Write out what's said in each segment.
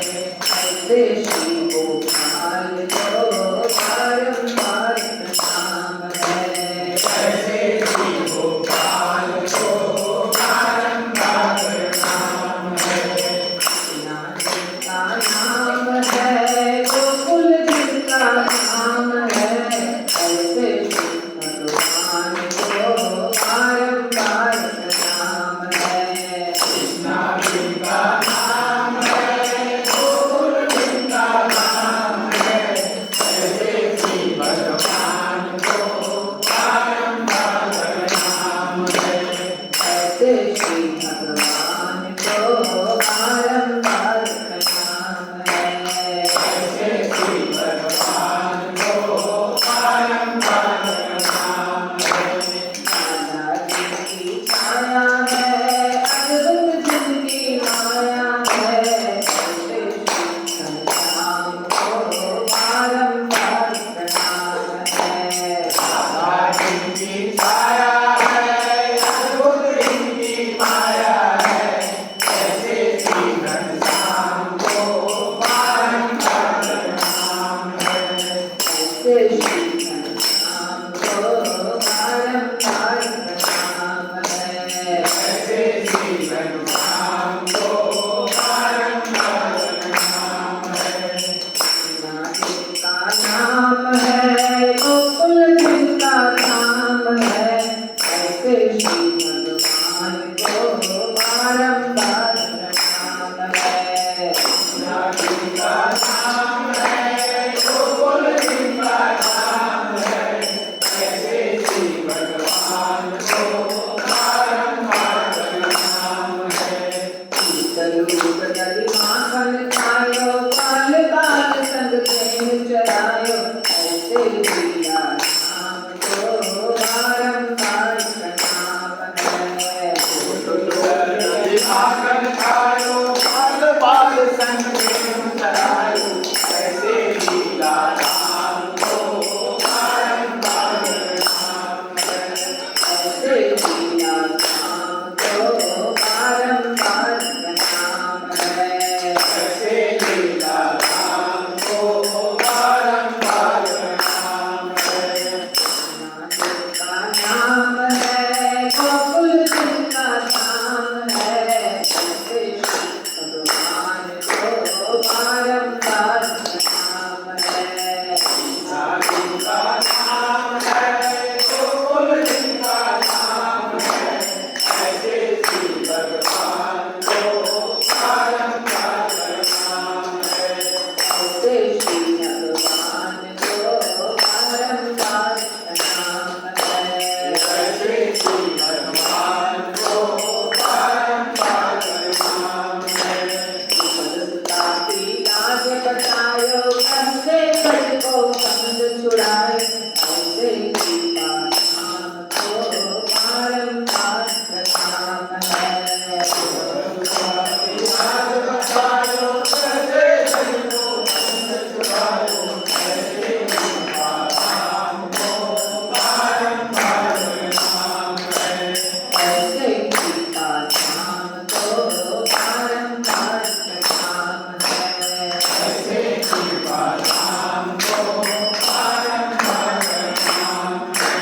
ऐसे श्री गोपाल को बारंबार प्रणाम है। ऐसे श्री गोपाल को बारंबार प्रणाम है। जिनका नाम है गोकुल जिनका नाम है, ऐसे श्री भगवान को बारंबार प्रणाम है। कृष्णा जिनका नाम है, गोकुल जिनका नाम है, ऐसे श्री भगवान को बारंबार प्रणाम है। ऐसे श्री भगवान को बारंबार प्रणाम है। ऐसे श्री भगवान को बारंबार प्रणाम है। राधा जिनकी छाया है, अद्भुत जिनकी माया है, ऐसे श्री घनश्याम को बारंबार प्रणाम है। राधा जिनकी छाया है, अद्भुत जिनकी माया है, ऐसे श्री घनश्याम को बारंबार प्रणाम है। ऐसे श्री घनश्याम को बारंबार प्रणाम है। ऐसे श्री घनश्याम को बारंबार प्रणाम है। जिनका नाम है गोकुल जिनका नाम है, ऐसे श्री भगवान को बारंबार प्रणाम है। कृष्णा जिनका नाम है, गोकुल जिनका नाम है, ऐसे श्री भगवान को बारंबार प्रणाम है। रूप धरि माखन खायो, बाल बाल संग प्रेम चरायो, ऐसे लीला राम को बारंबार प्रणाम है। आकर खायो, बाल बाल संग प्रेम चरायो, ऐसे लीला राम को बारंबार प्रणाम है। ऐसे लीला राम को बारंबार प्रणाम है। ऐसे लीला राम को बारंबार प्रणाम है। जिनका नाम है गोकुल जिनका नाम है, ऐसे श्री भगवान को बारंबार प्रणाम है। जिनका नाम है, गोकुल जिनका नाम है, ऐसे श्री भगवान को बारंबार प्रणाम है। ऐसे श्री भगवान को बारंबार प्रणाम है। ऐसे श्री भगवान को बारंबार प्रणाम है। सुता की लाज बचायो, कंधे कट को कंध छुड़ाए, ऐसे गीता नाम को बारंबार प्रणाम है। आज बचायो, कैसे सबको बंद छुड़ायो, ऐसे गीता नाम को बारंबार प्रणाम है। ऐसे गीता नाम को बारंबार प्रणाम है। ऐसे गीता नाम को बारंबार प्रणाम है।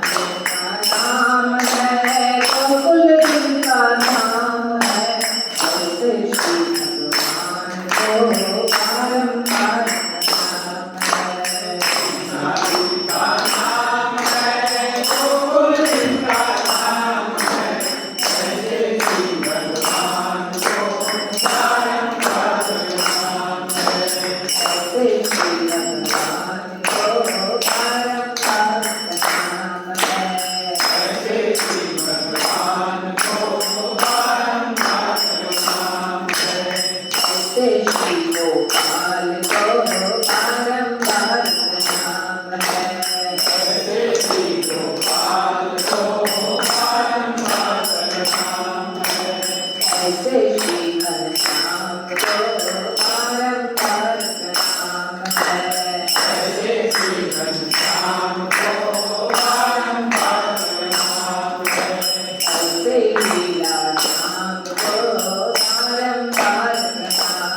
जिनका नाम है गोकुल जिनका नाम है, ऐसे श्री भगवान को बारंबार प्रणाम है। जिनका नाम है, गोकुल जिनका नाम है, ऐसे श्री भगवान को बारंबार प्रणाम है। ऐसे श्री भगवान को बारंबार प्रणाम है। ऐसे श्री भगवान को बारंबार प्रणाम है। ऐसे श्री गोपाल को बारंबार प्रणाम है। ऐसे श्री गोपाल को बारंबार प्रणाम है। ऐसे श्री घनश्याम को बारंबार प्रणाम है। ऐसे श्री घनश्याम को बारंबार प्रणाम है। ऐसे लीला राम को बारंबार प्रणाम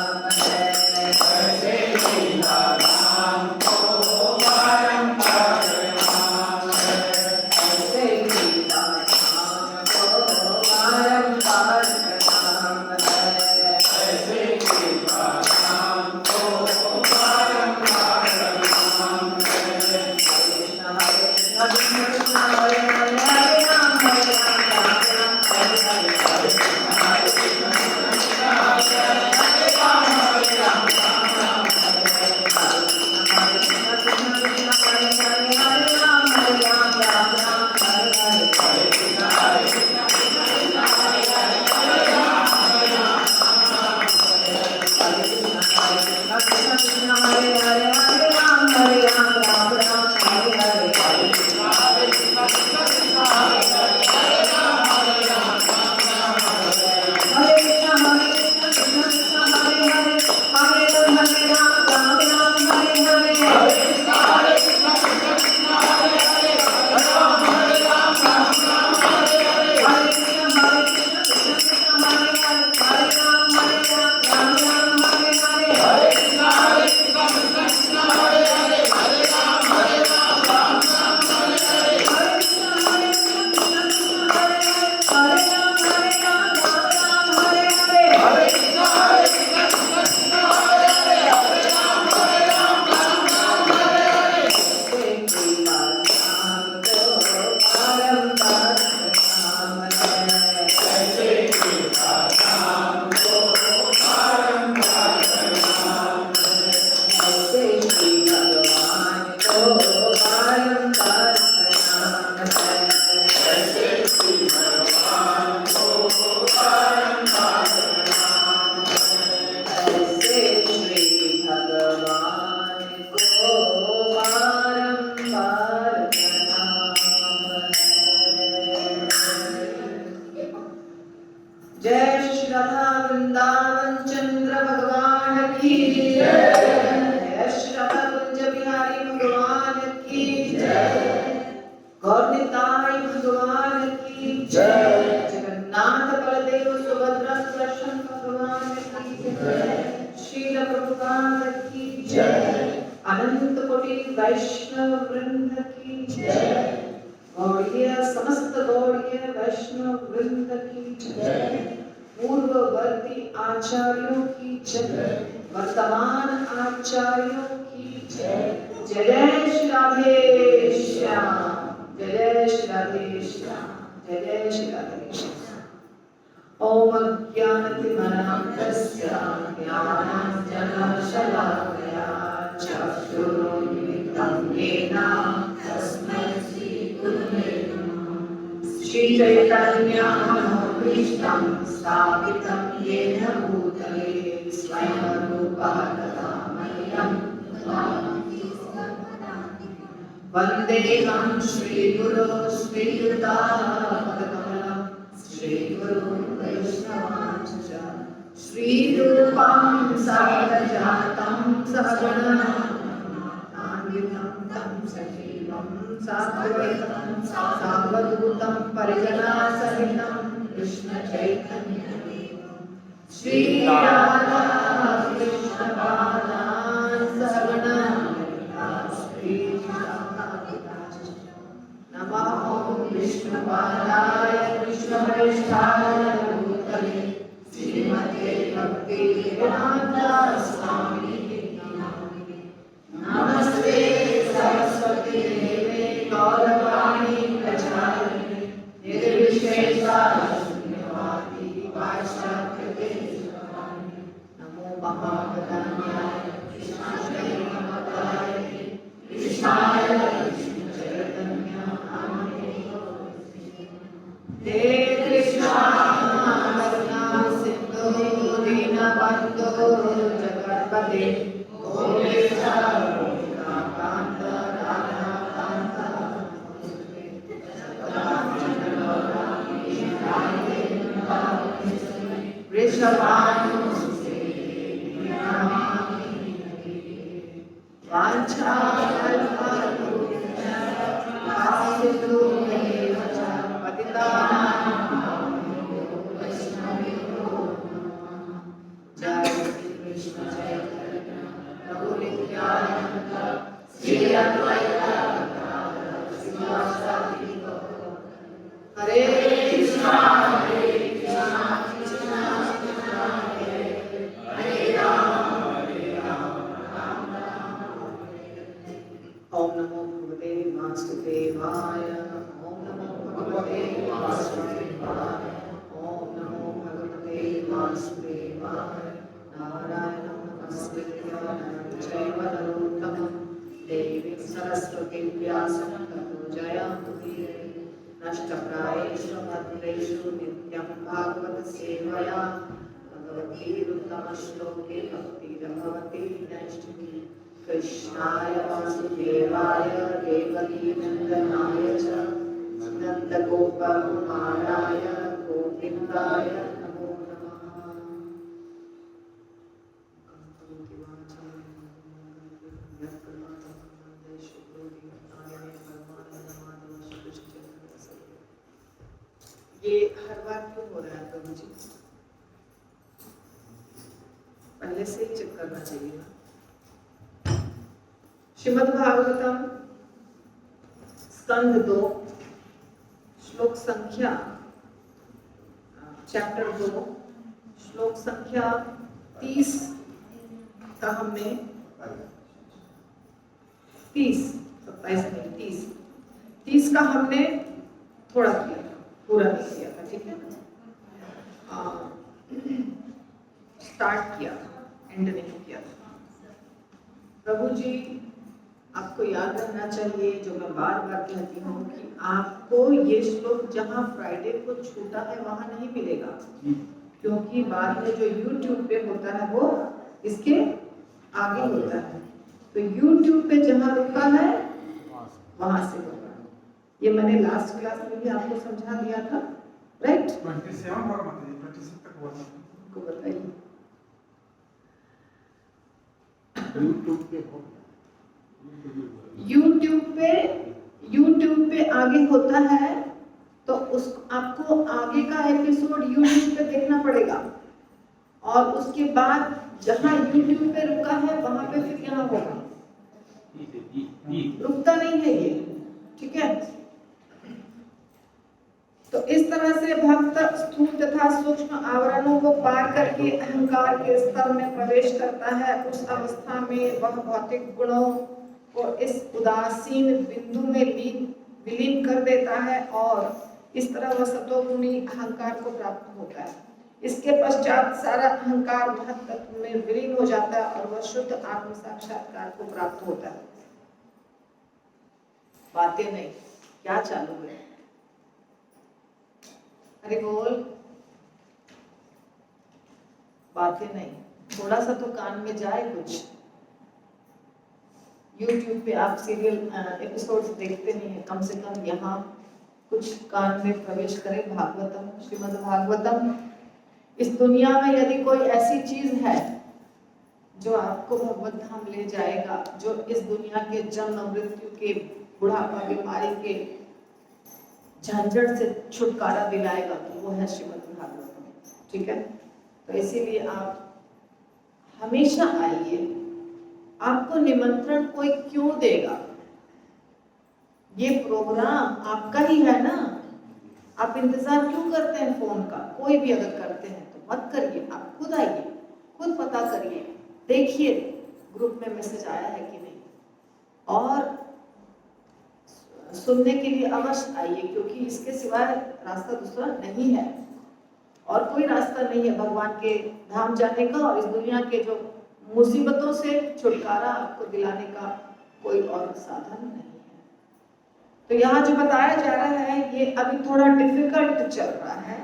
जय श्री राधा कुंज बिहारी भगवान की जय। गौर निताई भगवान की जय। जगन्नाथ बलदेव सुभद्रा सुदर्शन भगवान की जय। श्रील प्रभुपाद की जय। अनंत कोटि वैष्णव वृंद की जय। गौड़ीय समस्त गौड़ीय वैष्णव वृंद की जय। पूर्ववर्ती आचार्यों की जय। वर्तमान आचार्यों की जय। जय जय श्री राधे श्याम। जय जय श्री राधे श्याम। जय जय श्री राधे श्याम। ओम अज्ञानतिमिरान्धस्य ज्ञानाञ्जनशलाकया चक्षुरुन्मिलितं येन तस्मै श्रीगुरुवे नमः। श्रीचैतन्यमनोभीष्टं स्थापितं येन भूतले स्वयं रूपः तथा मह्यं वन्देऽहं श्रीगुरो श्रीयुतापदकमलं श्रीगुरुं वैष्णवांश्च श्रीरूपं सहगजातं सहगणान्वितं तं सजीवं साद्वैतं सावधूतं परिजनसहितं कृष्णचैतन्यदेवं श्रीराधा कृष्णपादान् सहगणा नमः विष्णुपादाय कृष्णप्रेष्ठाय भूतले श्रीमते भक्तिवेदान्त स्वामिने नमस्ते सरस्वती देवे गौरवाणी प्रचारिणे निर्विशेषशून्यवादी पाश्चात्यदेशवाणी नमो महागणाय कृष्णाय नमः कृष्णाय हे कृष्णा करुणा सिंधु दीनबंधु जगत्पते गोपेश कांत राधाकांत वृषभानुसुते हरे कृष्णा ओम नमो भगवते वासुदेवाय। ओम नमो भगवते वासुदेवाय। ओम नमो भगवते वासुदेवाय। नारायणं नमस्कृत्य नरं चैव नरोत्तमं देवीं सरस्वतीं व्यासं ततो जयमुदीरये। नष्टप्रायेषु भद्रेषु नित्यं भागवत सेवया भगवतीरुत्तमश्लोके भक्तिर्भवति नैष्ठिकी। कृष्णाय वासुदेवाय देवकी नन्दनाय च नन्दगोपकुमाराय गोविन्दाय नमो नमः। ये हर बार क्यों हो रहा है प्रभु जी? पहले से ही चेक करना चाहिए ना। श्रीमद् भागवतम स्कंद 2 श्लोक संख्या चैप्टर 2 श्लोक संख्या 30 का हमने 30 का हमने थोड़ा किया था, पूरा नहीं किया था, ठीक है ना। स्टार्ट किया था, एंड नहीं किया था। प्रभु जी आपको याद रखना चाहिए, जो मैं बार बार कहती हूँ कि आपको ये श्लोक जहाँ फ्राइडे को छूटा है वहाँ नहीं मिलेगा, क्योंकि बाद में जो YouTube पे होता है वो इसके आगे होता है। तो YouTube पे जहाँ रुका है वहाँ से होगा। ये मैंने लास्ट क्लास में भी आपको समझा दिया था, राइट? 27 को बताइए। यूट्यूब पे आगे होता है तो उस आपको आगे का एपिसोड यूट्यूब पे देखना पड़ेगा और उसके बाद जहाँ यूट्यूब पे रुका है वहां पे फिर यहाँ होगा, रुकता नहीं है ये, ठीक है। तो इस तरह से भक्त स्थूल तथा सूक्ष्म आवरणों को पार करके अहंकार के स्तर में प्रवेश करता है। उस अवस्था में वह भौतिक गुणों को इस उदासीन बिंदु में विलीन कर देता है और इस तरह वह सतोगुणी अहंकार को प्राप्त होता है। इसके पश्चात सारा अहंकार महत् तत्व में विलीन हो जाता है और वह शुद्ध आत्म साक्षात्कार को प्राप्त होता है। बातें नहीं, क्या चालू है? अरे बोल, बातें नहीं, थोड़ा सा तो कान में जाए कुछ। YouTube पे आप सीरियल एपिसोड्स देखते नहीं है, कम से कम यहाँ कुछ कान में प्रवेश करे। भागवतम, श्रीमद् भागवतम। इस दुनिया में यदि कोई ऐसी चीज है जो आपको भगवत धाम ले जाएगा, जो इस दुनिया के जन्म मृत्यु के, बुढ़ापा, बीमारी के झंझट से छुटकारा दिलाएगा, तो वो है श्रीमद् भागवतम, ठीक है। तो इसीलिए आप हमेशा आइए। आपको निमंत्रण कोई क्यों देगा? ये प्रोग्राम आपका ही है ना, आप इंतजार क्यों करते हैं फोन का? कोई भी अगर करते हैं तो मत करिए, आप खुद आइए, खुद पता करिए, देखिए ग्रुप में मैसेज आया है कि नहीं, और सुनने के लिए अवश्य आइए, क्योंकि इसके सिवाय रास्ता दूसरा नहीं है और कोई रास्ता नहीं है भगवान के धाम जाने का और इस दुनिया के जो मुसीबतों से छुटकारा आपको दिलाने का कोई और साधन नहीं है। तो यहाँ जो बताया जा रहा है ये अभी थोड़ा डिफिकल्ट चल रहा है।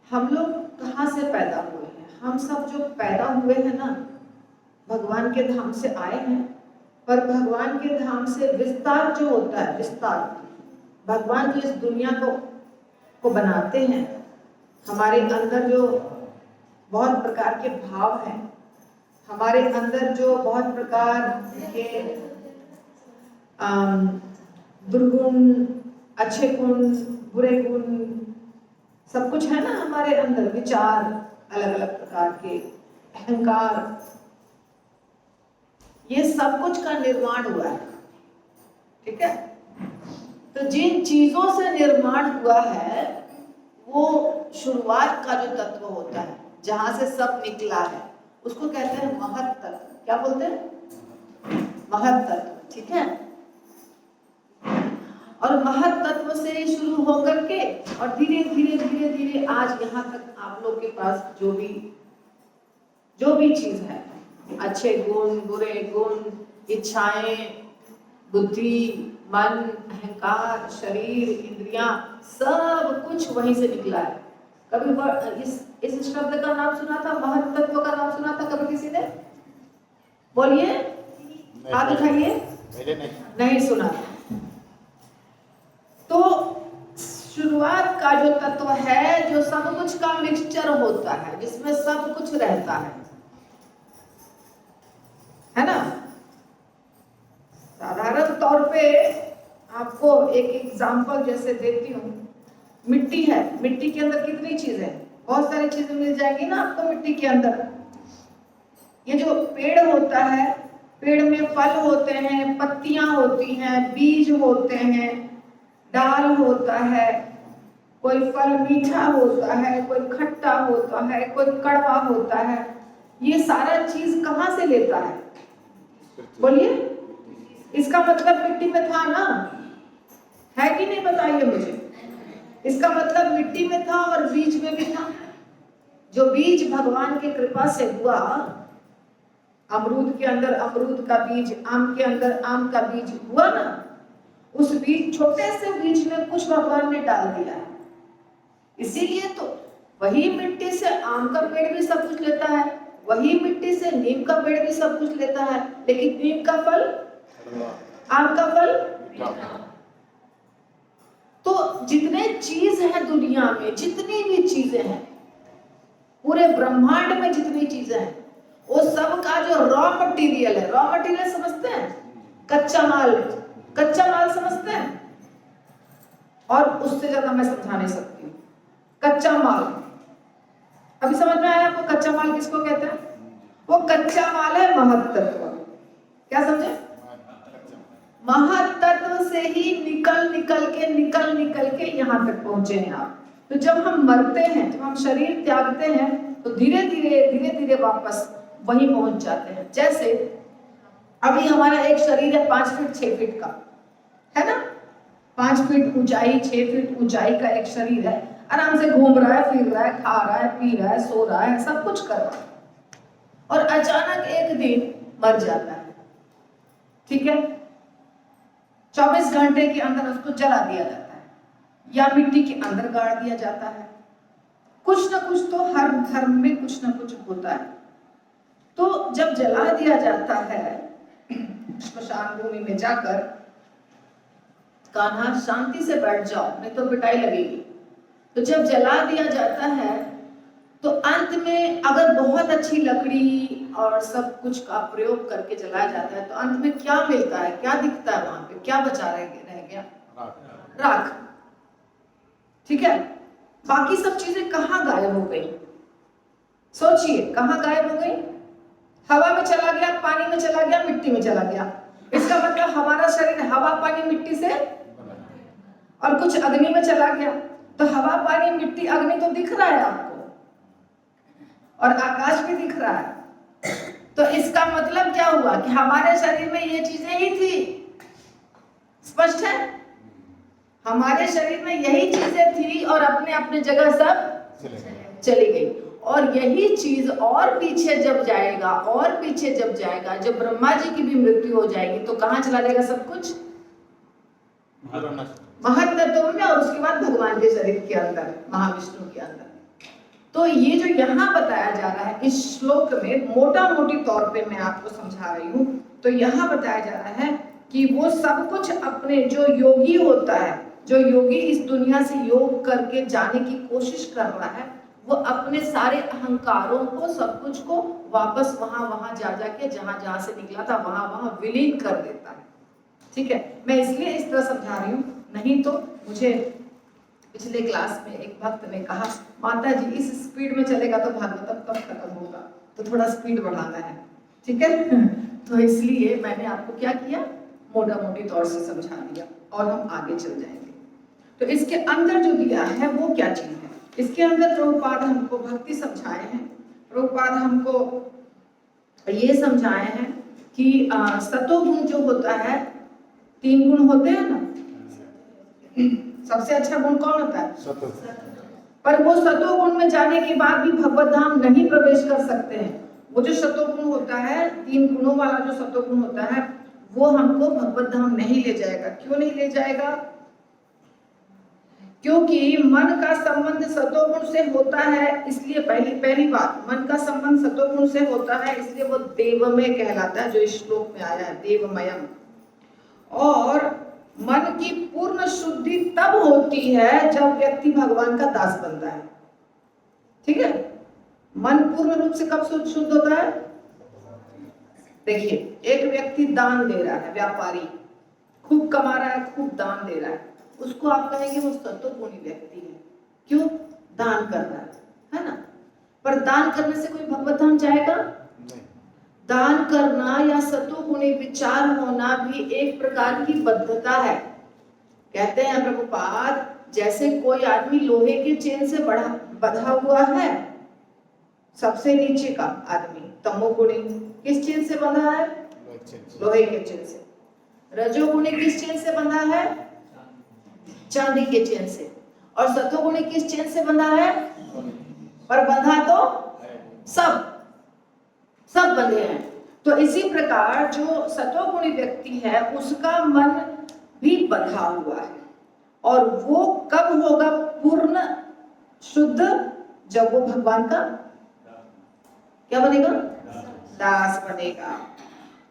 हम लोग कहाँ से पैदा हुए हैं? हम सब जो पैदा हुए हैं ना, भगवान के धाम से आए हैं, पर भगवान के धाम से विस्तार जो होता है, विस्तार, भगवान जो इस दुनिया को बनाते हैं, हमारे अंदर जो बहुत प्रकार के भाव हैं, हमारे अंदर जो बहुत प्रकार के दुर्गुण, अच्छे गुण, बुरे गुण, सब कुछ है ना हमारे अंदर, विचार अलग अलग प्रकार के, अहंकार, ये सब कुछ का निर्माण हुआ है, ठीक है। तो जिन चीजों से निर्माण हुआ है वो शुरुआत का जो तत्व होता है, जहां से सब निकला है, उसको कहते हैं महत् तत्व। क्या बोलते हैं? महत् तत्व, ठीक है। और महत् तत्व से शुरू होकर के और धीरे धीरे धीरे धीरे आज यहाँ तक आप लोग के पास जो भी चीज है, अच्छे गुण, बुरे गुण, इच्छाएं, बुद्धि, मन, अहंकार, शरीर, इंद्रियां, सब कुछ वहीं से निकला है। कभी इस शब्द का नाम सुना था, महत् तत्व का नाम सुना था कभी किसी ने? बोलिए, हाथ उठाइए। नहीं सुना। तो शुरुआत का जो तत्व है, जो सब कुछ का मिक्सचर होता है, जिसमें सब कुछ रहता है ना। साधारण तौर पे आपको एक एग्जांपल जैसे देती हूँ। मिट्टी है, मिट्टी के अंदर कितनी चीजें, बहुत सारी चीजें मिल जाएगी ना आपको मिट्टी के अंदर। ये जो पेड़ होता है, पेड़ में फल होते हैं, पत्तियां होती हैं, बीज होते हैं, डाल होता है, कोई फल मीठा होता है, कोई खट्टा होता है, कोई कड़वा होता है। ये सारा चीज कहाँ से लेता है? बोलिए। इसका मतलब मिट्टी में था ना, है कि नहीं? बताइए मुझे। इसका मतलब मिट्टी में था और बीज में भी था। जो बीज भगवान की कृपा से हुआ, अमरूद के अंदर अमरूद का बीज, आम के अंदर आम का बीज हुआ ना, उस बीज, छोटे से बीज में कुछ भगवान ने डाल दिया है। इसीलिए तो वही मिट्टी से आम का पेड़ भी सब कुछ लेता है, वही मिट्टी से नीम का पेड़ भी सब कुछ लेता है, लेकिन नीम का फल, आम का फल। तो जितने चीज है दुनिया में, जितनी भी चीजें हैं, पूरे ब्रह्मांड में जितनी चीजें हैं, वो सब का जो रॉ मटेरियल है, रॉ मटेरियल समझते हैं, कच्चा माल, कच्चा माल समझते हैं, और उससे ज्यादा मैं समझा नहीं सकती। कच्चा माल अभी समझ में आया आपको? कच्चा माल किसको कहते हैं? वो कच्चा माल है महत्तत्व। क्या समझे? महत्तत्व से ही निकल निकल के यहाँ तक पहुंचे हैं आप। तो जब हम मरते हैं, जब हम शरीर त्यागते हैं, तो धीरे धीरे वापस वहीं पहुंच जाते हैं। जैसे अभी हमारा एक शरीर है 5 फीट 6 फीट का, है ना? 5 फीट ऊंचाई 6 फीट ऊंचाई का एक शरीर है, आराम से घूम रहा है, फिर रहा है, खा रहा है, पी रहा है, सो रहा है, सब कुछ कर रहा है, और अचानक एक दिन मर जाता है। ठीक है? 24 घंटे के अंदर उसको जला दिया जाता है या मिट्टी के अंदर गाड़ दिया जाता है। कुछ ना कुछ तो हर धर्म में कुछ ना कुछ होता है। तो जब जला दिया जाता है, श्मशान भूमि में जाकर, कान्हा शांति से बैठ जाओ नहीं तो पिटाई लगेगी। तो जब जला दिया जाता है तो अंत में अगर बहुत अच्छी लकड़ी और सब कुछ का प्रयोग करके जलाया जाता है तो अंत में क्या मिलता है, क्या दिखता है? वहां पे क्या बचा रह गया? राख। ठीक है? बाकी सब चीजें कहाँ गायब हो गई? सोचिए, कहाँ गायब हो गई? हवा में चला गया, पानी में चला गया, मिट्टी में चला गया। इसका मतलब हमारा शरीर हवा पानी मिट्टी से, और कुछ अग्नि में चला गया। तो हवा पानी मिट्टी अग्नि तो दिख रहा है आपको, और आकाश भी दिख रहा है। तो इसका मतलब क्या हुआ कि हमारे शरीर में ये चीजें ही थी। स्पष्ट है? हमारे शरीर में यही चीजें थी और अपने अपने जगह सब चली गई। और यही चीज और पीछे जब जाएगा, और पीछे जब जाएगा, जब ब्रह्मा जी की भी मृत्यु हो जाएगी तो कहाँ चला जाएगा सब कुछ? महत्तत्व में, और उसके बाद भगवान के शरीर के अंदर, महाविष्णु के अंदर। तो ये जो यहाँ बताया जा रहा है इस श्लोक में, मोटा मोटी तौर पे मैं आपको समझा रही हूँ, तो यहाँ बताया जा रहा है कि वो सब कुछ अपने, जो योगी होता है, जो योगी इस दुनिया से योग करके जाने की कोशिश कर रहा है, वो अपने सारे अहंकारों को, सब कुछ को वापस वहां जा जाके जहां से निकला था वहां विलीन कर देता है। ठीक है? मैं इसलिए इस तरह समझा रही हूँ, नहीं तो मुझे पिछले क्लास में एक भक्त ने कहा, माता जी इस स्पीड में चलेगा तो भागवतम कब खत्म होगा, तो थोड़ा स्पीड बढ़ाना है। ठीक है? तो इसलिए मैंने आपको क्या किया, मोटा मोटी तौर से समझा दिया, और हम आगे चल जाएंगे। तो इसके अंदर जो दिया है वो क्या चीज है? इसके अंदर प्रभुपाद हमको भक्ति समझाए हैं। प्रभुपाद हमको ये समझाए हैं कि सतोगुण जो होता है, 3 गुण होते हैं ना, सबसे अच्छा गुण कौन होता है? सतो। पर वो सतोगुण में जाने के बाद भी भगवत धाम नहीं प्रवेश कर सकते हैं। वो जो सतोगुण होता है, 3 गुणों वाला जो सतोगुण होता है, वो हमको भगवत धाम नहीं ले जाएगा। क्यों नहीं ले जाएगा? क्योंकि मन का संबंध सतोगुण से होता है, इसलिए पहली बात, मन का संबंध सतोगुण से होता है, इसलिए वो देवमय कहलाता है, जो इस श्लोक में आया है, देवमयम। और मन की पूर्ण शुद्धि तब होती है जब व्यक्ति भगवान का दास बनता है। ठीक है? मन पूर्ण रूप से कब शुद्ध होता है? देखिए, एक व्यक्ति दान दे रहा है, व्यापारी खूब कमा रहा है, खूब दान दे रहा है, उसको आप कहेंगे वो सतोगुणी व्यक्ति है। क्यों? दान कर रहा है ना? पर दान करने से कोई भगवत धाम जाएगा? दान करना या सतोगुणी विचार होना भी एक प्रकार की बद्धता है। कहते हैं प्रभुपाद, जैसे कोई आदमी लोहे के चेन से बंधा हुआ है, सबसे नीचे का आदमी तमोगुणी किस चेन से बंधा है? लोहे के चेन से। रजोगुणी किस चेन से बंधा है? चांदी के चेन से। और सतोगुणी किस चेन से बंधा है? पर बंधा तो सब बंधे हैं। तो इसी प्रकार जो सतोगुणी व्यक्ति है उसका मन भी बंधा हुआ है, और वो कब होगा पूर्ण शुद्ध? जब वो भगवान का क्या बनेगा? दास बनेगा,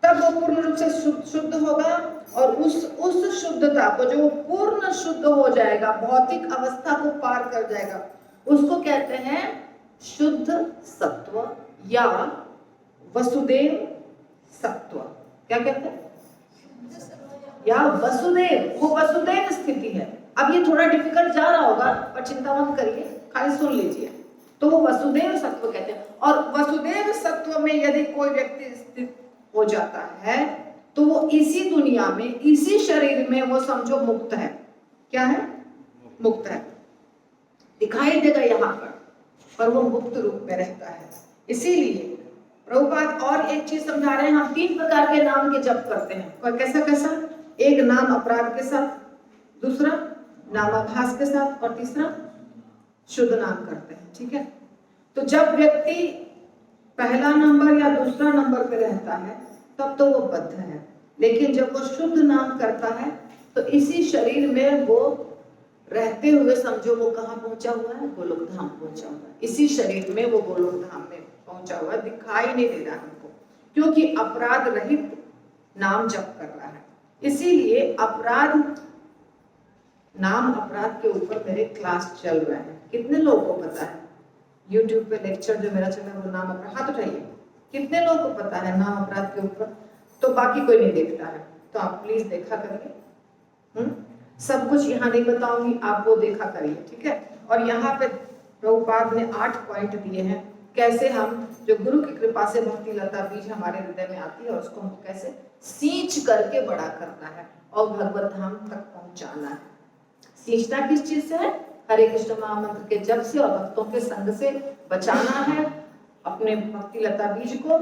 तब वो पूर्ण रूप से शुद्ध होगा। और उस शुद्धता को, जो पूर्ण शुद्ध हो जाएगा, भौतिक अवस्था को पार कर जाएगा, उसको कहते हैं शुद्ध सत्व या वसुदेव सत्व, क्या कहते हैं, या वसुदेव, वो वसुदेव स्थिति है। अब ये थोड़ा डिफिकल्ट जा रहा होगा पर चिंता मत करिए, खाली सुन लीजिए। तो वो वसुदेव सत्व कहते हैं। और वसुदेव सत्व में यदि कोई व्यक्ति स्थित हो जाता है तो वो इसी दुनिया में, इसी शरीर में वो समझो मुक्त है। क्या है? मुक्त है। दिखाई देगा यहाँ पर वो मुक्त रूप में रहता है। इसीलिए प्रभुपाद और एक चीज समझा रहे हैं, हम 3 प्रकार के नाम के जप करते हैं। और कैसा कैसा? एक नाम अपराध के साथ, दूसरा नामाभास के साथ, और तीसरा शुद्ध नाम करते हैं। ठीक है? तो जब व्यक्ति पहला नंबर या दूसरा नंबर पे रहता है तब तो वो बद्ध है, लेकिन जब वो शुद्ध नाम करता है तो इसी शरीर में वो रहते हुए समझो वो कहाँ पहुंचा हुआ है? गोलोक धाम पहुंचा हुआ है। इसी शरीर में वो गोलोक धाम में पहुंचा हुआ है, दिखाई नहीं दे रहा हमको, क्योंकि अपराध रहित नाम जप कर रहा है। इसीलिए अपराध, नाम अपराध के ऊपर मेरे क्लास चल रहे हैं। कितने लोगों को पता है? YouTube पे लेक्चर जो मेरा चला वो नाम अपराध, हाथ उठाइए। कितने लोगों को पता है नाम अपराध के ऊपर? तो बाकी कोई नहीं देखता है, तो आप प्लीज देखा करिए। सब कुछ यहाँ नहीं बताऊंगी, आप वो देखा करिए। ठीक है? और यहाँ पे प्रभुपाद ने 8 पॉइंट दिए हैं, कैसे हम जो गुरु की कृपा से भक्ति लता बीज हमारे हृदय में आती है और उसको हम कैसे सींच करके बड़ा करना है और भगवत धाम तक पहुंचाना है। सींचना किस चीज से है? हरे कृष्ण महामंत्र के जप से और भक्तों के संग से बचाना है अपने भक्ति लता बीज को।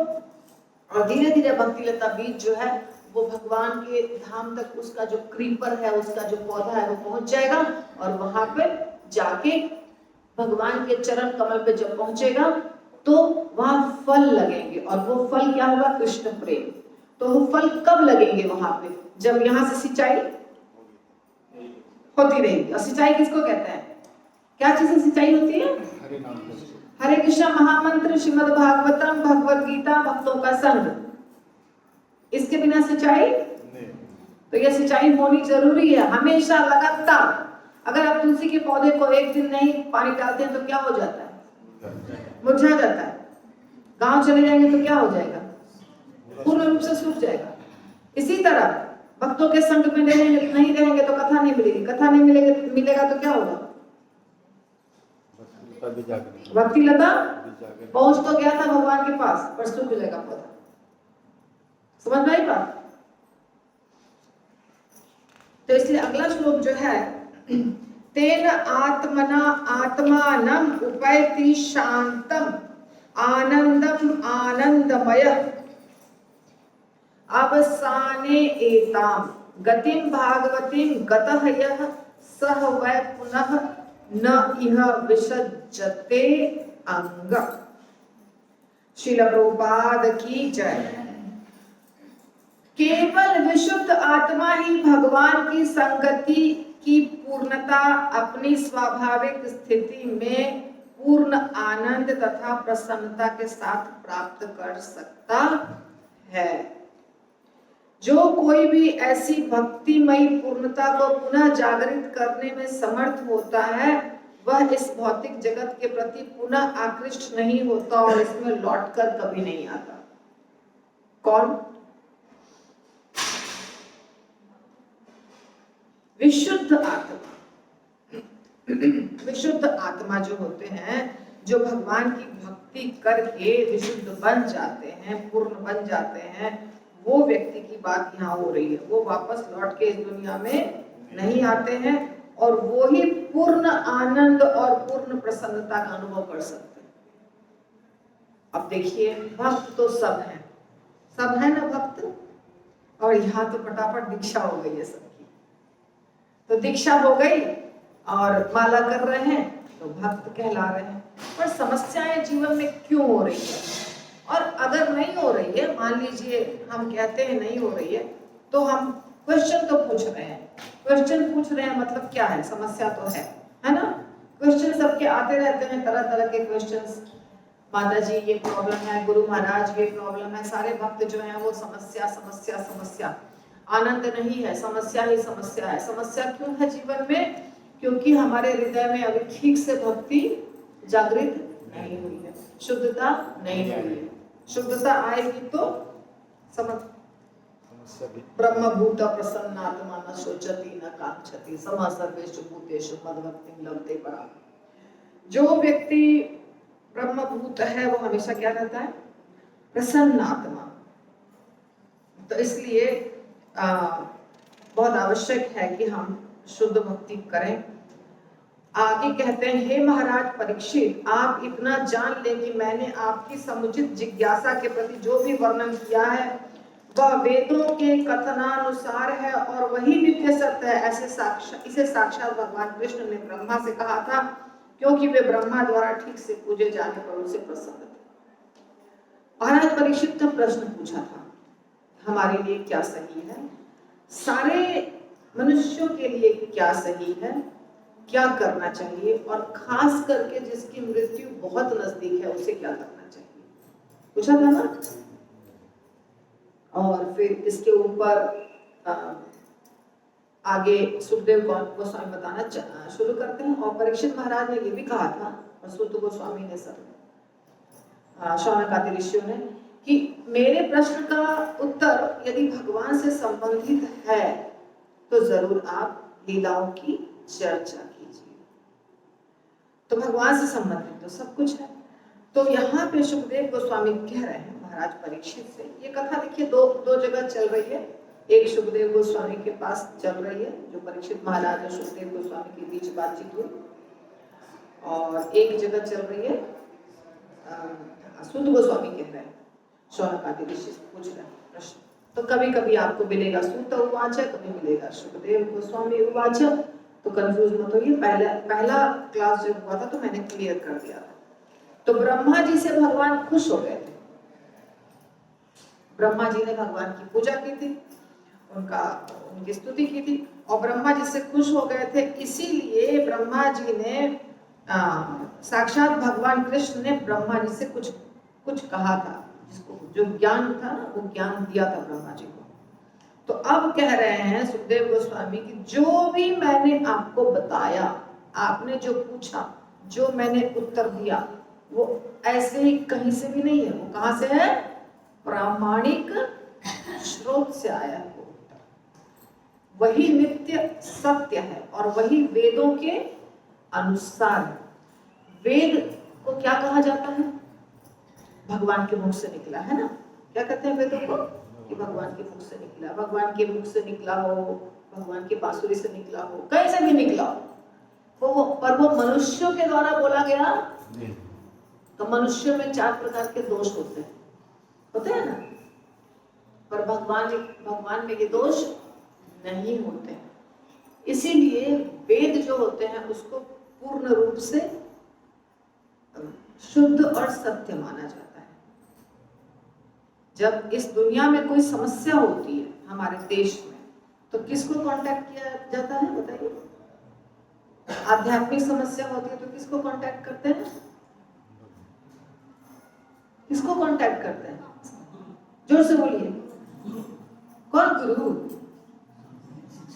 और धीरे धीरे भक्ति लता बीज जो है वो भगवान के धाम तक, उसका जो क्रीपर है, उसका जो पौधा है वो पहुंच जाएगा और वहां पे जाके भगवान के चरण कमल पे जब पहुंचेगा तो वहां फल लगेंगे। और वो फल क्या होगा? कृष्ण प्रेम। तो वो फल कब लगेंगे वहां पे? जब यहाँ से सिंचाई होती रहेगी। और सिंचाई किसको कहते हैं? क्या चीज से सिंचाई होती है? हरे कृष्ण महामंत्र, श्रीमद् भागवतम, भगवद गीता, भक्तों का संग। इसके बिना सिंचाई नहीं। तो यह सिंचाई होनी जरूरी है हमेशा, लगातार। अगर आप तुलसी के पौधे को एक दिन नहीं पानी डालते हैं तो क्या हो जाता है? मुरझा जाता है। गांव चले जाएंगे तो क्या हो जाएगा? पूर्ण रूप से सूख जाएगा। इसी तरह भक्तों के संग में नहीं रहेंगे तो कथा नहीं मिलेगी। कथा नहीं मिलेगा तो क्या होगा? भक्ति लता पहुंच तो गया था भगवान के पास पर सूख जाएगा पौधा। समझ में आई बात? तो इसलिए अगला श्लोक जो है, तेन आत्मना आत्मानम उपैति शांतम आनंदम आनंदमय अवसाने एताम गतिम भागवतीम गतः यः सह वै पुनः न इह विसज्जते अंग। श्रील प्रभुपाद की जय। केवल विशुद्ध आत्मा ही भगवान की संगति की पूर्णता अपनी स्वाभाविक स्थिति में पूर्ण आनंद तथा प्रसन्नता के साथ प्राप्त कर सकता है। जो कोई भी ऐसी भक्तिमयी पूर्णता को पुनः जागृत करने में समर्थ होता है वह इस भौतिक जगत के प्रति पुनः आकृष्ट नहीं होता और इसमें लौटकर कभी नहीं आता। कौन? विशुद्ध आत्मा। विशुद्ध आत्मा जो होते हैं, जो भगवान की भक्ति करके विशुद्ध बन जाते हैं, पूर्ण बन जाते हैं, वो व्यक्ति की बात यहाँ हो रही है। वो वापस लौट के इस दुनिया में नहीं आते हैं और वो ही पूर्ण आनंद और पूर्ण प्रसन्नता का अनुभव कर सकते हैं। अब देखिए, भक्त तो सब है ना भक्त। और यहाँ तो फटाफट दीक्षा हो गई है सबकी। तो दीक्षा हो गई और माला कर रहे हैं तो भक्त कहला रहे हैं। पर समस्याएं जीवन में क्यों हो रही है? और अगर नहीं हो रही है, मान लीजिए हम कहते हैं नहीं हो रही है, तो हम क्वेश्चन तो पूछ रहे हैं। क्वेश्चन पूछ रहे हैं मतलब क्या है? समस्या तो है ना? क्वेश्चन सबके आते रहते हैं, तरह तरह के क्वेश्चंस। माता जी ये प्रॉब्लम है, गुरु महाराज ये प्रॉब्लम है। सारे भक्त जो हैं वो समस्या समस्या समस्या, आनंद नहीं है, समस्या ही समस्या है। समस्या क्यों है जीवन में? क्योंकि हमारे हृदय में अभी ठीक से भक्ति जागृत नहीं हुई है, शुद्धता नहीं हुई है। शुद्धता आएगी तो समझ ब्रह्मभूत प्रसन्नात्मा न शोचति न कांक्षति समा सर्वेषु भूतेषु मद्भक्तिं लभते परां। जो व्यक्ति ब्रह्मभूत है वो हमेशा क्या रहता है? प्रसन्न आत्मा। तो इसलिए बहुत आवश्यक है कि हम शुद्ध भक्ति करें। आगे कहते हैं, हे महाराज परीक्षित, आप इतना जान लें कि मैंने आपकी समुचित जिज्ञासा के प्रति जो भी वर्णन किया है वह वेदों के कथनानुसार है और वही नित्य सत्य है। इसे साक्षात भगवान कृष्ण ने ब्रह्मा से कहा था, क्योंकि वे ब्रह्मा द्वारा ठीक से पूजे जाने पर उनसे प्रसन्न थे। महाराज परीक्षित ने प्रश्न पूछा था, हमारे लिए क्या सही है, सारे मनुष्यों के लिए क्या सही है, क्या करना चाहिए, और खास करके जिसकी मृत्यु बहुत नजदीक है उसे क्या करना चाहिए, पूछा था ना। और फिर इसके ऊपर आगे सुखदेव गोस्वामी बताना शुरू करते हैं। और परीक्षित महाराज ने ये भी कहा था, और सुत गोस्वामी ने सब शौनक आदि ऋषियों ने, कि मेरे प्रश्न का उत्तर यदि भगवान से संबंधित है तो जरूर आप लीलाओं की चर्चा कीजिए। तो भगवान से संबंधित तो सब कुछ है। तो यहाँ पे सुखदेव गोस्वामी कह रहे हैं महाराज परीक्षित से, ये कथा देखिए दो जगह चल रही है। एक सुखदेव गोस्वामी के पास चल रही है, जो परीक्षित महाराज और सुखदेव गोस्वामी के बीच बातचीत हुई, और एक जगह चल रही है सुत गोस्वामी कह रहे हैं, शौनक आदि ऋषि पूछ रहे हैं प्रश्न। तो कभी कभी आपको मिलेगा सूत उवाच, कभी मिलेगा सुखदेव गोस्वामी उवाच, तो कंफ्यूज मत होइए। पहला क्लास जब हुआ था तो मैंने क्लियर कर दिया था। तो ब्रह्मा जी से भगवान खुश हो गए थे। ब्रह्मा जी ने भगवान की पूजा की थी, उनकी स्तुति की थी, और ब्रह्मा जी से खुश हो गए थे। इसीलिए ब्रह्मा जी ने साक्षात भगवान कृष्ण ने ब्रह्मा जी से कुछ कहा था, जिसको जो ज्ञान था ना वो ज्ञान दिया था ब्रह्मा जी को। तो अब कह रहे हैं सुखदेव गोस्वामी कि जो भी मैंने आपको बताया, आपने जो पूछा, जो मैंने उत्तर दिया, वो ऐसे ही कहीं से भी नहीं है। वो कहां से है? प्रामाणिक स्रोत से आया है वो उत्तर। वही नित्य सत्य है और वही वेदों के अनुसार है। वेद को क्या कहा जाता है? भगवान के मुख से निकला है ना। क्या कहते हैं वेदों को? कि भगवान के मुख से निकला, भगवान के मुख से निकला हो, भगवान की बांसुरी से निकला हो, कहीं से भी निकला हो, पर वो मनुष्यों के द्वारा बोला गया। तो मनुष्य में 4 प्रकार के दोष होते हैं ना, पर भगवान में ये दोष नहीं होते हैं। इसीलिए वेद जो होते हैं उसको पूर्ण रूप से शुद्ध और सत्य माना जाता है। जब इस दुनिया में कोई समस्या होती है हमारे देश में, तो किसको कांटेक्ट किया जाता है बताइए? आध्यात्मिक समस्या होती है तो किसको कांटेक्ट करते हैं? किसको कांटेक्ट करते हैं? जोर से बोलिए, कौन? गुरु।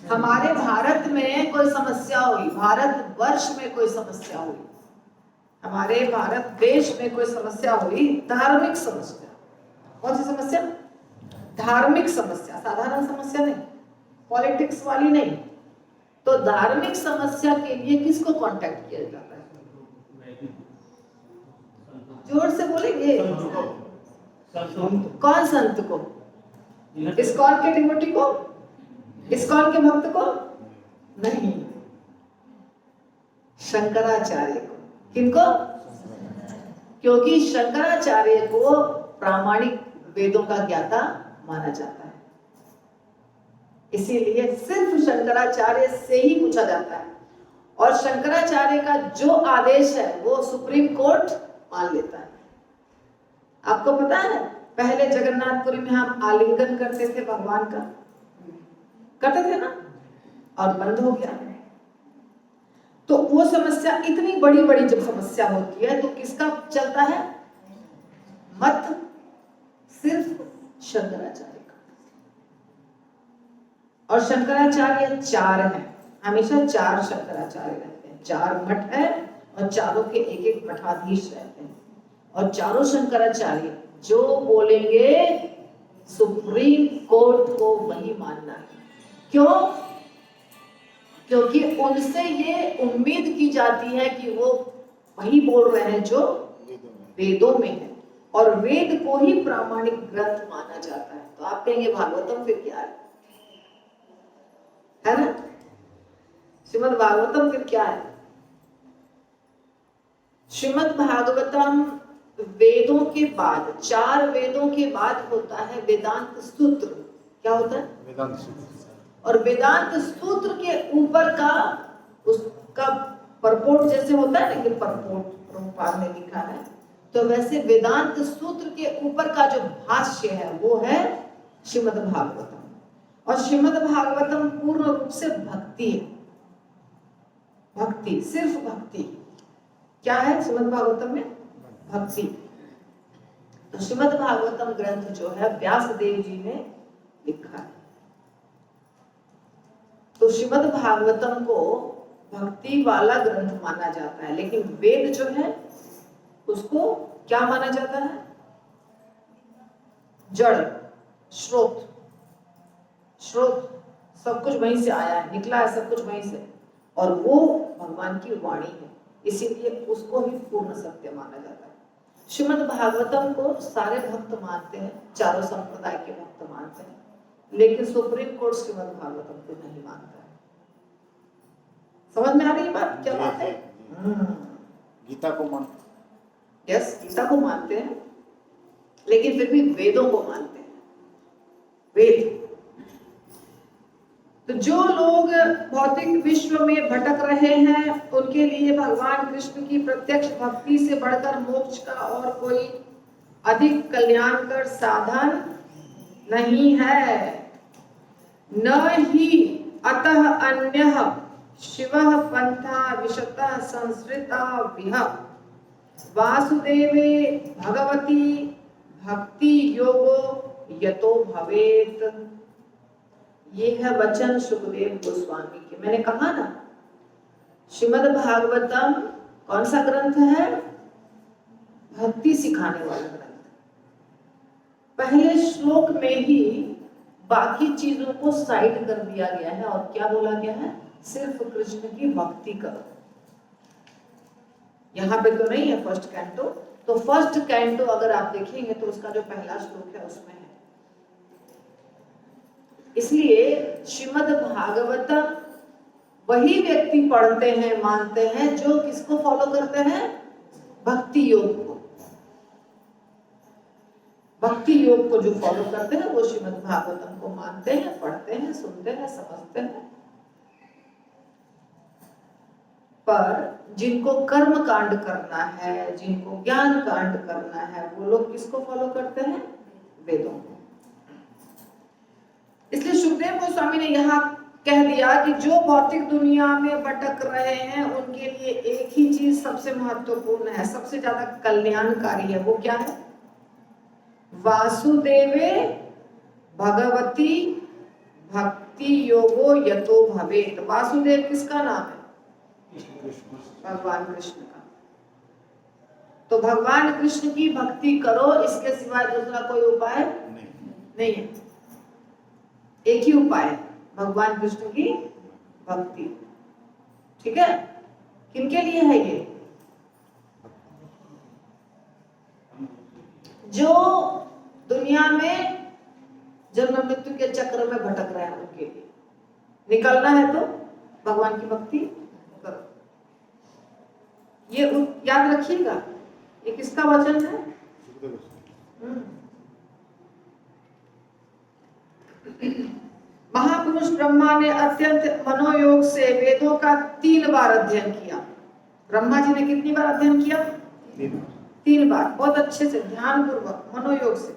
हमारे भारत में कोई समस्या हुई, भारत वर्ष में कोई समस्या हुई, हमारे भारत देश में कोई समस्या हुई, धार्मिक समस्या। कौन सी समस्या? धार्मिक समस्या, साधारण समस्या नहीं, पॉलिटिक्स वाली नहीं। तो धार्मिक समस्या के लिए किसको कांटेक्ट किया जाता है? जोर से बोलेंगे, कौन? संत को, इस्कॉन के डिवोटी को, इस्कॉन के भक्त को नहीं, शंकराचार्य को। किनको? क्योंकि शंकराचार्य को प्रामाणिक वेदों का ज्ञाता माना जाता है। इसीलिए सिर्फ शंकराचार्य से ही पूछा जाता है, और शंकराचार्य का जो आदेश है वो सुप्रीम कोर्ट मान लेता है। आपको पता है पहले जगन्नाथपुरी में हम आलिंगन करते थे भगवान का, करते थे ना, और बंद हो गया। तो वो समस्या इतनी बड़ी बड़ी जब समस्या होती है तो किसका चलता है मत? सिर्फ शंकराचार्य का। और शंकराचार्य 4 हैं, हमेशा 4 शंकराचार्य रहते हैं, 4 मठ है और चारों के एक एक मठाधीश रहते हैं। और चारों शंकराचार्य जो बोलेंगे सुप्रीम कोर्ट को वही मानना है। क्यों? क्योंकि उनसे ये उम्मीद की जाती है कि वो वही बोल रहे हैं जो वेदों में है, और वेद को ही प्रामाणिक ग्रंथ माना जाता है। तो आप कहेंगे भागवतम फिर क्या है ना? श्रीमद् भागवतम फिर क्या है? श्रीमद् भागवतम वेदों के बाद, 4 वेदों के बाद होता है वेदांत सूत्र। क्या होता है? वेदांत सूत्र। और वेदांत सूत्र के ऊपर का उसका परपोर्ट जैसे होता है ना, कि परपोर्ट प्रभुपाद ने लिखा है, तो वैसे वेदांत सूत्र के ऊपर का जो भाष्य है वो है श्रीमद् भागवतम। और श्रीमद् भागवतम पूर्ण रूप से भक्ति है। भक्ति, सिर्फ भक्ति। क्या है श्रीमद् भागवतम में? भक्ति। तो श्रीमद् भागवतम ग्रंथ जो है व्यास देव जी ने लिखा है। तो श्रीमद् भागवतम को भक्ति वाला ग्रंथ माना जाता है, लेकिन वेद जो है उसको क्या माना जाता है? जड़, स्रोत। स्रोत सब कुछ वहीं से आया है, निकला है सब कुछ वहीं से, और वो भगवान की वाणी है, इसीलिए उसको ही पूर्ण सत्य माना जाता है। श्रीमद् भागवतम को सारे भक्त मानते हैं, चारों संप्रदाय के भक्त मानते हैं, लेकिन सुप्रीम कोर्ट श्रीमद् भागवतम को नहीं मानता है। समझ में आ रही बात? क्या बात है? गीता को मानते, यस, गीता को मानते हैं, लेकिन फिर भी वेदों को मानते हैं। वेद। तो जो लोग भौतिक विश्व में भटक रहे हैं उनके लिए भगवान कृष्ण की प्रत्यक्ष भक्ति से बढ़कर मोक्ष का और कोई अधिक कल्याणकर साधन नहीं है। न ही अतः अन्यः शिवः पंथा विशतः संसृता विह वासुदेवे भगवती भक्ति योगो यतो भवेत। ये है वचन सुखदेव गोस्वामी के। मैंने कहा ना, श्रीमद् भागवतम कौन सा ग्रंथ है? भक्ति सिखाने वाला ग्रंथ। पहले श्लोक में ही बाकी चीजों को साइड कर दिया गया है, और क्या बोला गया है? सिर्फ कृष्ण की भक्ति करो। यहाँ पे तो नहीं है फर्स्ट कैंटो। तो फर्स्ट कैंटो अगर आप देखेंगे तो उसका जो पहला श्लोक है उसमें है। इसलिए श्रीमद् भागवतम वही व्यक्ति पढ़ते हैं, मानते हैं, जो किसको फॉलो करते हैं? भक्ति योग को। भक्ति योग को जो फॉलो करते हैं वो श्रीमद् भागवतम को मानते हैं, पढ़ते हैं, सुनते हैं, समझते हैं। पर जिनको कर्म कांड करना है, जिनको ज्ञान कांड करना है, वो लोग किसको फॉलो करते हैं? वेदों को। इसलिए सुखदेव गोस्वामी ने यहाँ कह दिया कि जो भौतिक दुनिया में भटक रहे हैं उनके लिए एक ही चीज सबसे महत्वपूर्ण है, सबसे ज्यादा कल्याणकारी है। वो क्या है? वासुदेवे भगवती भक्ति योगो यतो भवेत। वासुदेव किसका नाम है? भगवान कृष्ण का। तो भगवान कृष्ण की भक्ति करो, इसके सिवाय दूसरा कोई उपाय नहीं है। एक ही उपाय है, भगवान कृष्ण की भक्ति। ठीक है? किनके लिए है ये? जो दुनिया में जन्म मृत्यु के चक्र में भटक रहे हैं उनके लिए। निकलना है तो भगवान की भक्ति करो। ये याद रखिएगा, ये किसका वचन है? महापुरुष ब्रह्मा ने अत्यंत मनोयोग से वेदों का 3 बार अध्ययन किया। ब्रह्मा जी ने कितनी बार अध्ययन किया? 3 बार, बहुत अच्छे से, ध्यान पूर्वक, मनोयोग से।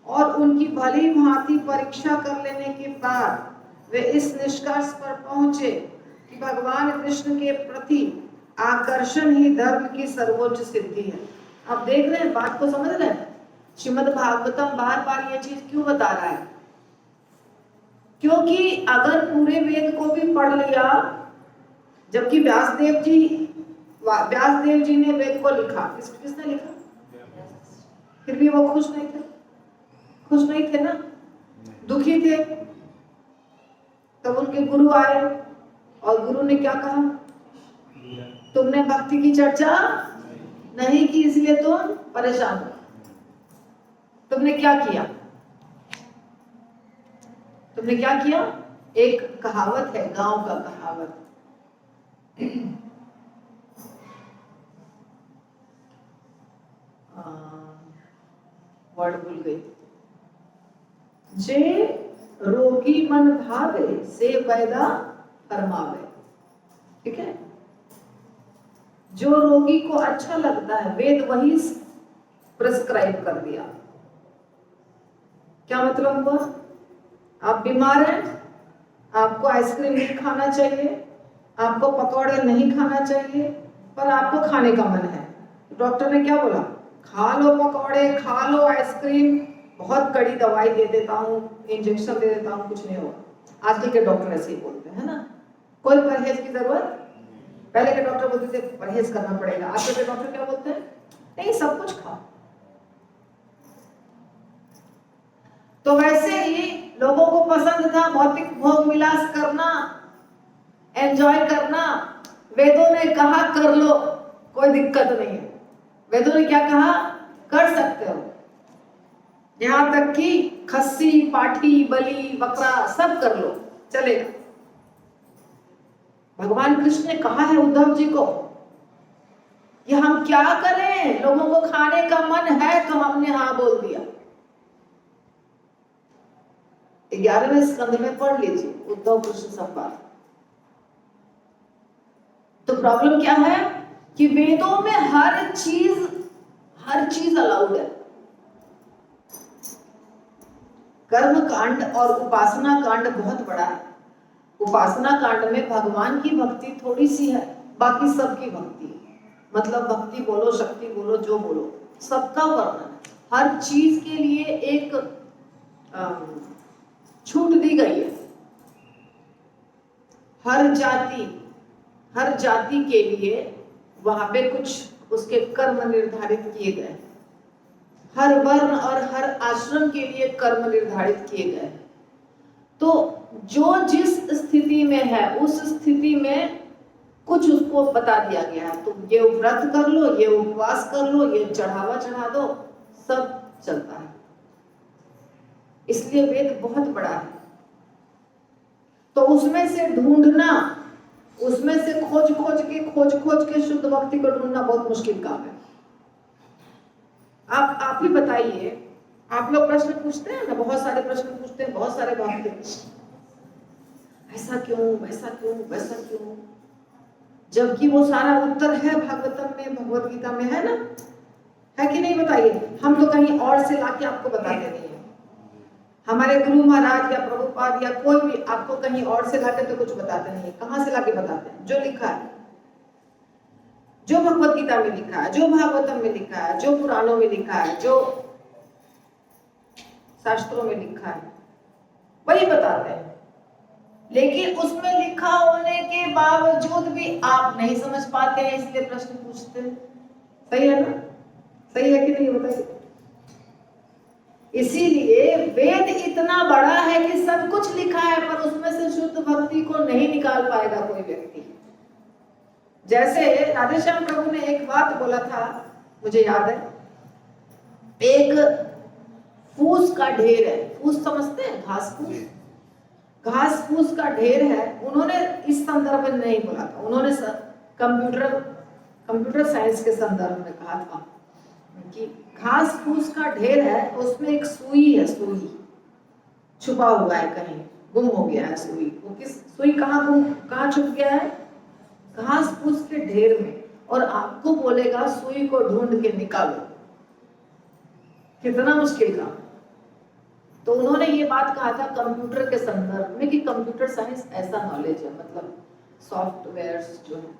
और उनकी भली भांति परीक्षा कर लेने के बाद वे इस निष्कर्ष पर पहुंचे कि भगवान कृष्ण के प्रति आकर्षण ही धर्म की सर्वोच्च सिद्धि है। आप देख रहे हैं, बात को समझ रहे हैं? श्रीमद् भागवतम बार बार ये चीज क्यों बता रहा है? क्योंकि अगर पूरे वेद को भी पढ़ लिया, जबकि व्यासदेव जी ने वेद को लिखा, किसने लिखा? फिर भी वो खुश नहीं थे, खुश नहीं थे ना, दुखी थे। तब उनके गुरु आए और गुरु ने क्या कहा, तुमने भक्ति की चर्चा नहीं की इसलिए तुम परेशान हो। तुमने क्या किया, तुमने क्या किया? एक कहावत है, गांव का कहावत, वर्ड भूल गई। जे रोगी मन भावे से पैदा फरमावे। ठीक है, जो रोगी को अच्छा लगता है वेद वही प्रिस्क्राइब कर दिया। क्या मतलब हुआ? आप बीमार हैं, आपको आइसक्रीम नहीं खाना चाहिए, आपको पकौड़े नहीं खाना चाहिए, पर आपको खाने का मन है। डॉक्टर ने क्या बोला? खा लो पकौड़े, खा लो आइसक्रीम, बहुत कड़ी दवाई दे देता हूँ, इंजेक्शन दे देता हूँ, कुछ नहीं होगा। आजकल के डॉक्टर ऐसे ही बोलते हैं ना, कोई परहेज की जरूरत। पहले के डॉक्टर बोलते थे परहेज करना पड़ेगा, आजकल के डॉक्टर क्या बोलते हैं? नहीं, सब कुछ खाओ। तो वैसे ही लोगों को पसंद था भौतिक भोग विलास करना, एंजॉय करना। वेदों ने कहा कर लो, कोई दिक्कत नहीं है। वेदों ने क्या कहा? कर सकते हो, यहां तक कि खस्सी, पाठी, बलि, बकरा सब कर लो, चलेगा। भगवान कृष्ण ने कहा है उद्धव जी को कि हम क्या करें, लोगों को खाने का मन है तो हमने हाँ बोल दिया। 11वें स्कंद में पढ़ लीजिए उद्धव कृष्ण संवाद। तो प्रॉब्लम क्या है कि वेदों में हर चीज अलाउड है। कर्म कांड और उपासना कांड बहुत बड़ा है। उपासना कांड में भगवान की भक्ति थोड़ी सी है, बाकी सबकी भक्ति है। मतलब भक्ति बोलो, शक्ति बोलो, जो बोलो, सबका वर्णन है। हर चीज के लिए एक छूट दी गई है। हर जाति के लिए वहां पे कुछ उसके कर्म निर्धारित किए गए। हर वर्ण और हर आश्रम के लिए कर्म निर्धारित किए गए। तो जो जिस स्थिति में है उस स्थिति में कुछ उसको बता दिया गया है। तुम ये व्रत कर लो, ये उपवास कर लो, ये चढ़ावा चढ़ा दो, सब चलता है। इसलिए वेद बहुत बड़ा है। तो उसमें से ढूंढना, उसमें से खोज खोज के शुद्ध भक्ति को ढूंढना बहुत मुश्किल काम है। आप ही बताइए, आप लोग प्रश्न पूछते हैं ना, बहुत सारे प्रश्न पूछते हैं, बहुत सारे भागते हैं, ऐसा क्यों, वैसा क्यों, वैसा क्यों, जबकि वो सारा उत्तर है भागवतम में, भगवत गीता में है ना, है कि नहीं? बताइए। हम तो कहीं और से लाके आपको बताते नहीं है। हमारे गुरु महाराज या प्रभुपाद या कोई भी आपको कहीं और से लाके तो कुछ बताते नहीं है। कहां से लाके बताते हैं? जो लिखा है, जो भगवत गीता में लिखा है, जो भागवतम में लिखा है, जो पुराणों में लिखा है, जो शास्त्रों में लिखा है, वही बताते हैं। लेकिन उसमें लिखा होने के बावजूद भी आप नहीं समझ पाते हैं, इसलिए प्रश्न पूछते हैं। सही है ना? सही है कि नहीं? बताइए। इसीलिए वेद इतना बड़ा है कि सब कुछ लिखा है, पर उसमें से शुद्ध भक्ति को नहीं निकाल पाएगा कोई व्यक्ति। जैसे राधेश्याम प्रभु ने एक बात बोला था, मुझे याद है, एक फूस का ढेर है। फूस समझते हैं? घास फूस, घास फूस का ढेर है। उन्होंने इस संदर्भ में नहीं बोला था, उन्होंने कंप्यूटर साइंस के संदर्भ में कहा था कि घास फूस का ढेर है, उसमें एक सुई है, सुई छुपा हुआ है, कहीं गुम हो गया है सुई। वो किस सुई कहाँ छुप गया है? घास फूस के ढेर में। और आपको बोलेगा सुई को ढूंढ के निकालो, कितना मुश्किल काम। तो उन्होंने ये बात कहा था कंप्यूटर के संदर्भ में कि कंप्यूटर साइंस ऐसा नॉलेज है, मतलब सॉफ्टवेयर्स जो है।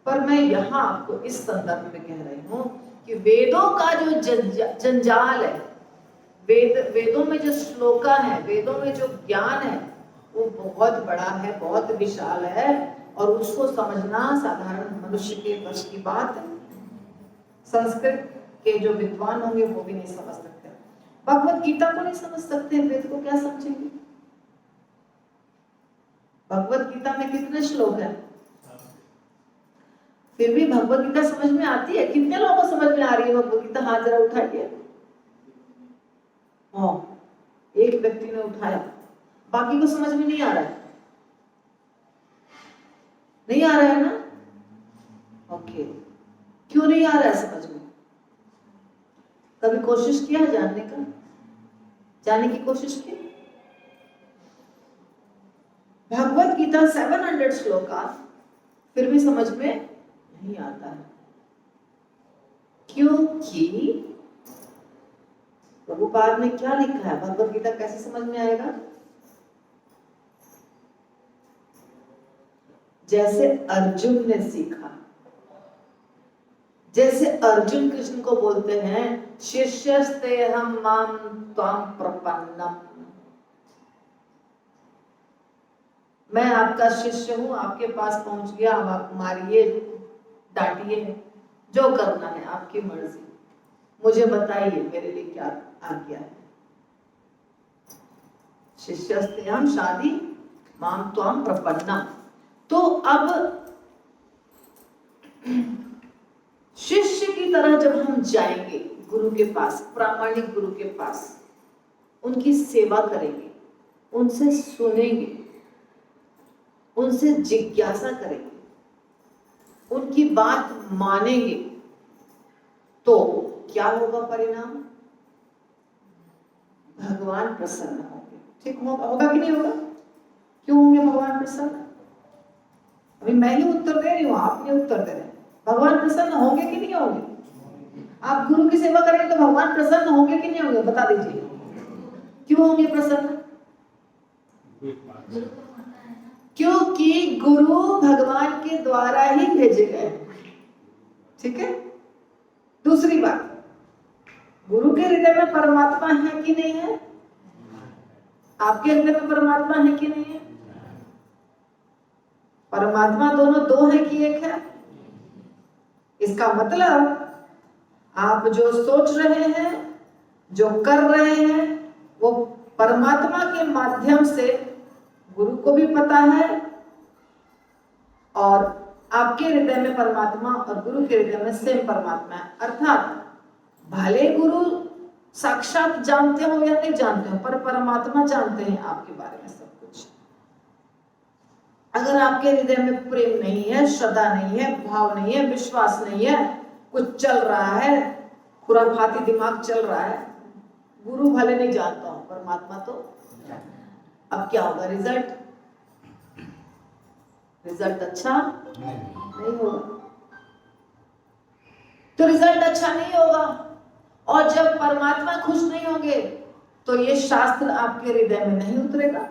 पर मैं यहाँ आपको इस संदर्भ में कह रही हूँ कि वेदों का जो जंजाल है, वेदों में जो श्लोका है, वेदों में जो ज्ञान है, वो बहुत बड़ा है, बहुत विशाल है, और उसको समझना साधारण मनुष्य के बस की बात है। संस्कृत के जो विद्वान होंगे वो भी नहीं समझ सकते। भगवत गीता को नहीं समझ सकते, वेद को क्या समझेंगे? भगवत गीता में कितने श्लोक हैं? फिर भी भगवत गीता समझ में आती है? कितने लोगों को समझ में आ रही है भगवत गीता? हाथ जरा उठाइए। हाँ, एक व्यक्ति ने उठाया, बाकी को समझ में नहीं आ रहा है। नहीं आ रहा है ना? ओके, क्यों नहीं आ रहा है समझ में? कभी कोशिश किया जानने का? जानने की कोशिश की? भगवत गीता 700 श्लोक का फिर भी समझ में नहीं आता है, क्योंकि प्रभुपाद ने क्या लिखा है? भगवत गीता कैसे समझ में आएगा? जैसे अर्जुन ने सीखा, जैसे अर्जुन कृष्ण को बोलते हैं शिष्यस्ते हम माम त्वाम प्रपन्नम, मैं आपका शिष्य हूं, आपके पास पहुंच गया, अब आप मारिए डांटिए, जो करना है आपकी मर्जी, मुझे बताइए मेरे लिए क्या आज्ञा है। शिष्यस्ते हम शादी माम त्वाम प्रपन्नम। तो अब शिष्य की तरह जब हम जाएंगे गुरु के पास, प्रामाणिक गुरु के पास, उनकी सेवा करेंगे, उनसे सुनेंगे, उनसे जिज्ञासा करेंगे, उनकी बात मानेंगे, तो क्या होगा परिणाम? भगवान प्रसन्न होंगे। ठीक होगा कि नहीं होगा? क्यों होंगे भगवान प्रसन्न? अभी मैं ही उत्तर दे रही हूँ, आप नहीं उत्तर दे रहे। भगवान प्रसन्न होंगे कि नहीं होंगे? आप गुरु की सेवा करेंगे तो भगवान प्रसन्न होंगे कि नहीं होंगे? बता दीजिए। क्यों होंगे प्रसन्न? क्योंकि गुरु भगवान के द्वारा ही भेजे गए। ठीक है। दूसरी बात, गुरु के हृदय में परमात्मा है कि नहीं है? आपके हृदय में परमात्मा है कि नहीं है? परमात्मा दोनों दो है कि एक है? इसका मतलब आप जो सोच रहे हैं, जो कर रहे हैं, वो परमात्मा के माध्यम से गुरु को भी पता है, और आपके हृदय में परमात्मा और गुरु के हृदय में सेम परमात्मा है। अर्थात भले गुरु साक्षात जानते हो या नहीं जानते हो, पर परमात्मा जानते हैं आपके बारे में सब कुछ। अगर आपके हृदय में प्रेम नहीं है, श्रद्धा नहीं है, भाव नहीं है, विश्वास नहीं है, कुछ चल रहा है, खुराफाती दिमाग चल रहा है, गुरु भले नहीं जानता हूं, परमात्मा तो। अब क्या होगा रिजल्ट? रिजल्ट अच्छा नहीं होगा। तो रिजल्ट अच्छा नहीं होगा, और जब परमात्मा खुश नहीं होंगे तो ये शास्त्र आपके हृदय में नहीं उतरेगा।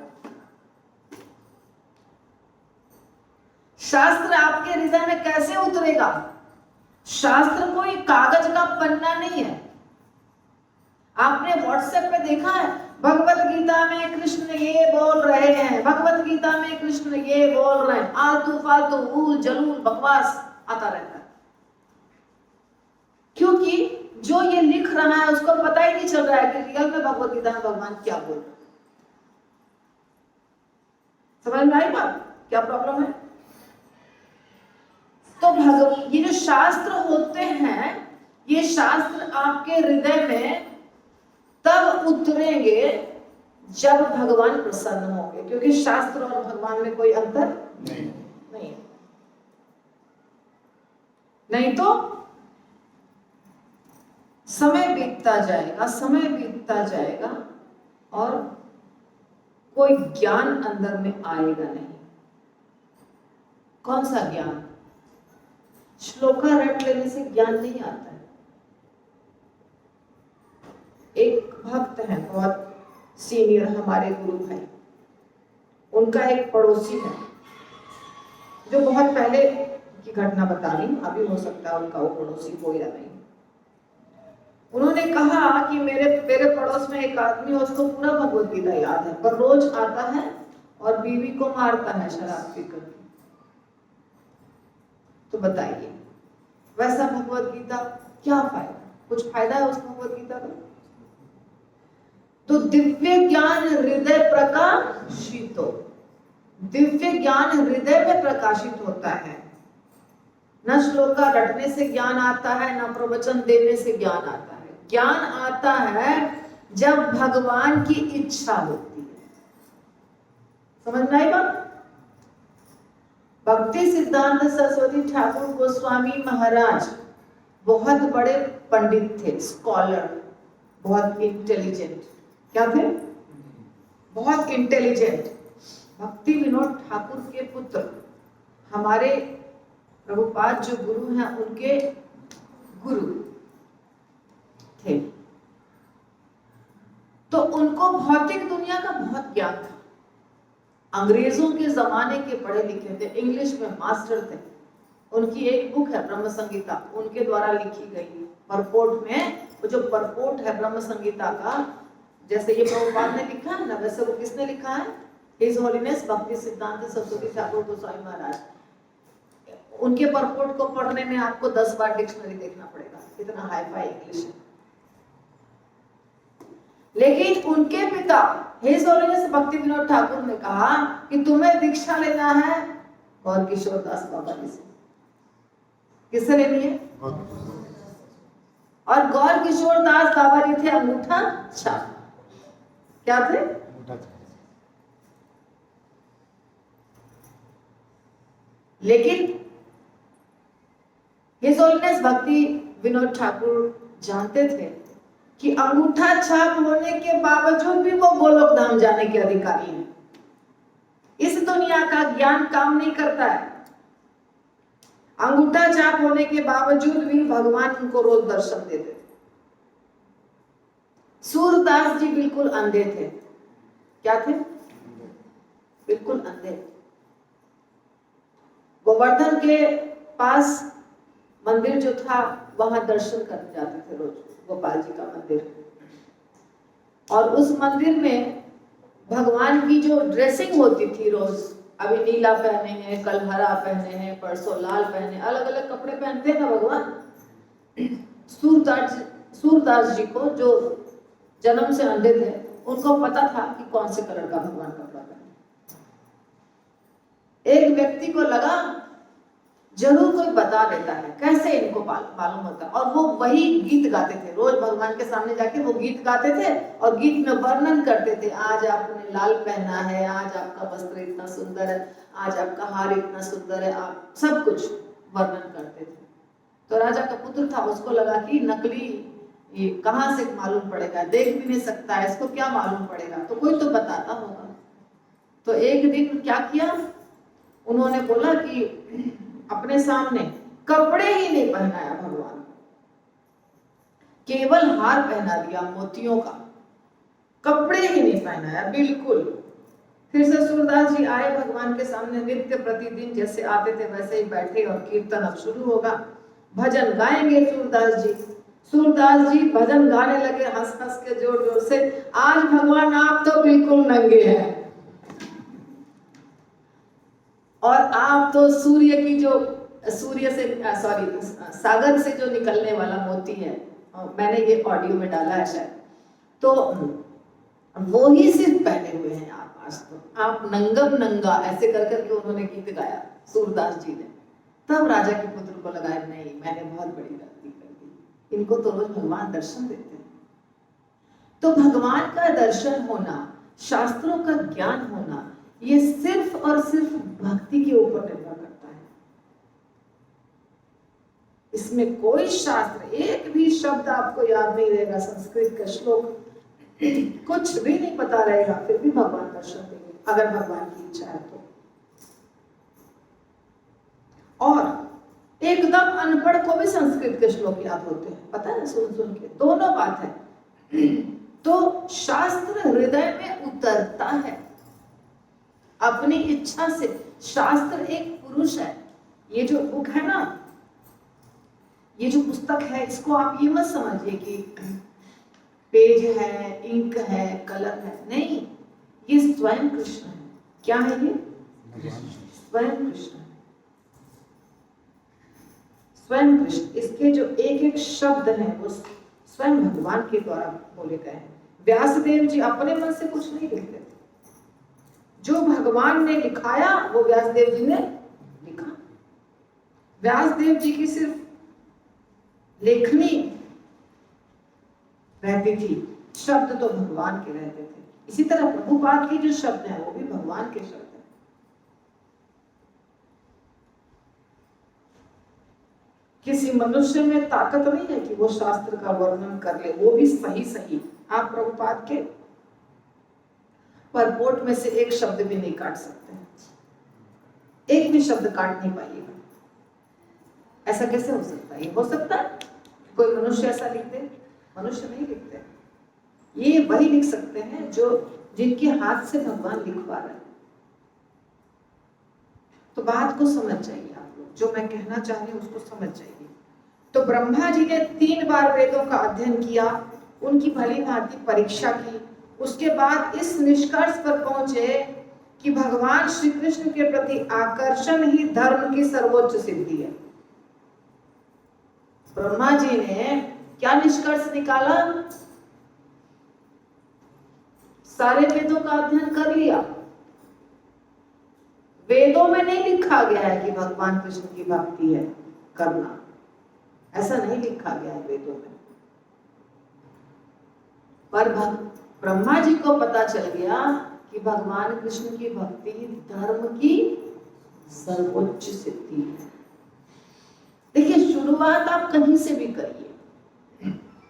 शास्त्र आपके हृदय में कैसे उतरेगा? शास्त्र कोई कागज का पन्ना नहीं है। आपने व्हाट्सएप पे देखा है भगवत गीता में कृष्ण ये बोल रहे हैं, भगवत गीता में कृष्ण ये बोल रहे हैं, आलतू फालतू ऊल जलूल बकवास आता रहता है। क्योंकि जो ये लिख रहा है उसको पता ही नहीं चल रहा है कि रियल में भगवत गीता में भगवान क्या बोल रहे हैं। समझ में आई बात? क्या प्रॉब्लम है? तो ये जो शास्त्र होते हैं, ये शास्त्र आपके हृदय में तब उतरेंगे जब भगवान प्रसन्न होंगे, क्योंकि शास्त्र और भगवान में कोई अंतर नहीं। नहीं तो समय बीतता जाएगा, समय बीतता जाएगा, और कोई ज्ञान अंदर में आएगा नहीं। कौन सा ज्ञान? श्लोका रट लेने से ज्ञान नहीं आता है। एक भक्त है, बहुत सीनियर हमारे गुरु भाई, उनका एक पड़ोसी है, जो बहुत पहले की घटना बता रही हूं, अभी हो सकता है उनका वो पड़ोसी हो या नहीं। उन्होंने कहा कि मेरे पड़ोस में एक आदमी है, उसको पूरा भगवत गीता याद है, पर रोज आता है और बीवी को मारता है शराब पीकर के। तो बताइए, वैसा भगवत गीता क्या फायदा? कुछ फायदा है उस भगवत गीता का? तो दिव्य ज्ञान हृदय प्रकाशित हो, दिव्य ज्ञान हृदय में प्रकाशित होता है। न श्लोका रटने से ज्ञान आता है, न प्रवचन देने से ज्ञान आता है। ज्ञान आता है जब भगवान की इच्छा होती है। समझ में आई बात? भक्ति सिद्धांत सरस्वती ठाकुर गोस्वामी महाराज बहुत बड़े पंडित थे, स्कॉलर, बहुत इंटेलिजेंट। क्या थे? बहुत इंटेलिजेंट। भक्ति विनोद ठाकुर के पुत्र, हमारे प्रभुपाद जो गुरु हैं उनके गुरु थे। तो उनको भौतिक दुनिया का बहुत ज्ञान था। अंग्रेजों के जमाने के पढ़े लिखे थे, इंग्लिश में मास्टर थे। उनकी एक बुक है ब्रह्म संगीता, उनके द्वारा लिखी गई। परपोर्ट में वो जो परपोर्ट है ब्रह्म संगीता का, जैसे ये प्रभुपाद ने लिखा है ना, वैसे वो किसने लिखा है? हिज होलीनेस भक्ति सिद्धांत सरस्वती ठाकुर गोस्वामी महाराज। उनके परपोर्ट को पढ़ने में आपको 10 बार डिक्शनरी देखना पड़ेगा, इतना हाई फाई इंग्लिश है। लेकिन उनके पिता हिज होलीनेस भक्ति विनोद ठाकुर ने कहा कि तुम्हें दीक्षा लेना है गौर किशोर दास बाबा जी से। किससे लेनी है? और गौर किशोर दास बाबा जी थे अंगूठा छाप। क्या थे? लेकिन हिज होलीनेस भक्ति विनोद ठाकुर जानते थे कि अंगूठा छाप होने के बावजूद भी वो गोलोक धाम जाने के अधिकारी हैं। इस दुनिया का ज्ञान काम नहीं करता है। अंगूठा छाप होने के बावजूद भी भगवान उनको रोज दर्शन देते थे। सूरदास जी बिल्कुल अंधे थे। क्या थे? बिल्कुल अंधे। गोवर्धन के पास मंदिर जो था वहां दर्शन करने जाते थे रोज, गोपाल जी का मंदिर। और उस मंदिर में भगवान की जो ड्रेसिंग होती थी रोज, अभी नीला पहने हैं, कल हरा पहने हैं, परसों लाल पहने, अलग अलग कपड़े पहनते हैं ना भगवान। सूरदास जी को जो जन्म से अंधे थे, उनको पता था कि कौन से कलर का भगवान कपड़ा पहने। एक व्यक्ति को लगा जरूर कोई बता देता है, कैसे इनको मालूम होता। और वो वही गीत गाते थे, रोज भगवान के सामने जाके वो गीत गाते थे और गीत में वर्णन करते थे। आज आपने लाल पहना है, आज आपका वस्त्र इतना सुंदर है, आज आपका हार इतना सुंदर है, आप सब कुछ वर्णन करते थे। तो राजा का पुत्र था, उसको लगा कि नकली ये कहाँ से मालूम पड़ेगा, देख भी नहीं सकता है, इसको क्या मालूम पड़ेगा, तो कोई तो बताता होगा। तो एक दिन क्या किया, उन्होंने बोला कि अपने सामने कपड़े ही नहीं पहनाया भगवान को, केवल हार पहना दिया मोतियों का, कपड़े ही नहीं पहनाया बिल्कुल। फिर से सूरदास जी आए भगवान के सामने, नित्य प्रतिदिन जैसे आते थे वैसे ही बैठे और कीर्तन अब शुरू होगा, भजन गाएंगे सूरदास जी। सूरदास जी भजन गाने लगे हंस हंस के जोर जोर से। आज भगवान आप तो बिल्कुल नंगे हैं और आप तो सूर्य की जो सागर से जो निकलने वाला मोती है, मैंने ये ऑडियो में डाला है शायद, तो वो ही सिर्फ पहने हुए हैं आप। आज तो आप नंगम नंगा ऐसे कर करके उन्होंने गीत गाया सूरदास जी ने। तब राजा के पुत्र को लगा नहीं, मैंने बहुत बड़ी गलती कर दी, इनको तो रोज भगवान दर्शन देते हैं। तो भगवान का दर्शन होना, शास्त्रों का ज्ञान होना, ये सिर्फ और सिर्फ भक्ति के ऊपर निर्भर करता है। इसमें कोई शास्त्र, एक भी शब्द आपको याद नहीं रहेगा, संस्कृत का श्लोक कुछ भी नहीं पता रहेगा, फिर भी भगवान दर्शन देंगे अगर भगवान की इच्छा है तो। और एकदम अनपढ़ को भी संस्कृत के श्लोक याद होते हैं, पता है, सुन सुन के, दोनों बात है। तो शास्त्र हृदय में उतरता है अपनी इच्छा से। शास्त्र एक पुरुष है। ये जो बुक है ना, ये जो पुस्तक है, इसको आप ये मत समझिए कि पेज है, इंक है, कलम है, नहीं, ये स्वयं कृष्ण है। क्या है ये? स्वयं कृष्ण है। स्वयं कृष्ण। इसके जो एक एक शब्द हैं वो स्वयं भगवान के द्वारा बोले गए हैं। व्यासदेव जी अपने मन से कुछ नहीं लिखते थे, जो भगवान ने लिखाया वो व्यासदेव जी ने लिखा। व्यासदेव जी की सिर्फ लेखनी रहती थी, शब्द तो भगवान के रहते थे। इसी तरह प्रभुपाद के जो शब्द हैं वो भी भगवान के शब्द हैं। किसी मनुष्य में ताकत नहीं है कि वो शास्त्र का वर्णन कर ले, वो भी सही सही। आप प्रभुपाद के परपोट में से एक शब्द भी नहीं काट सकते, एक भी शब्द काट नहीं पाइएगा। ऐसा कैसे हो सकता है? ये हो सकता है कोई मनुष्य ऐसा लिख दे? मनुष्य नहीं लिखते, ये वही लिख सकते हैं जो जिनके हाथ से भगवान लिखवा रहे हैं। तो बात को समझ जाइए आप लोग, जो मैं कहना चाह रही हूँ उसको समझ जाइए। तो ब्रह्मा जी ने 3 बार वेदों का अध्ययन किया, उनकी भली भांति परीक्षा की, उसके बाद इस निष्कर्ष पर पहुंचे कि भगवान श्री कृष्ण के प्रति आकर्षण ही धर्म की सर्वोच्च सिद्धि है। ब्रह्मा जी ने क्या निष्कर्ष निकाला? सारे वेदों का अध्ययन कर लिया, वेदों में नहीं लिखा गया है कि भगवान कृष्ण की भक्ति है करना, ऐसा नहीं लिखा गया है वेदों में। पर ब्रह्मा जी को पता चल गया कि भगवान कृष्ण की भक्ति धर्म की सर्वोच्च सिद्धि है। देखिए, शुरुआत आप कहीं से भी करिए,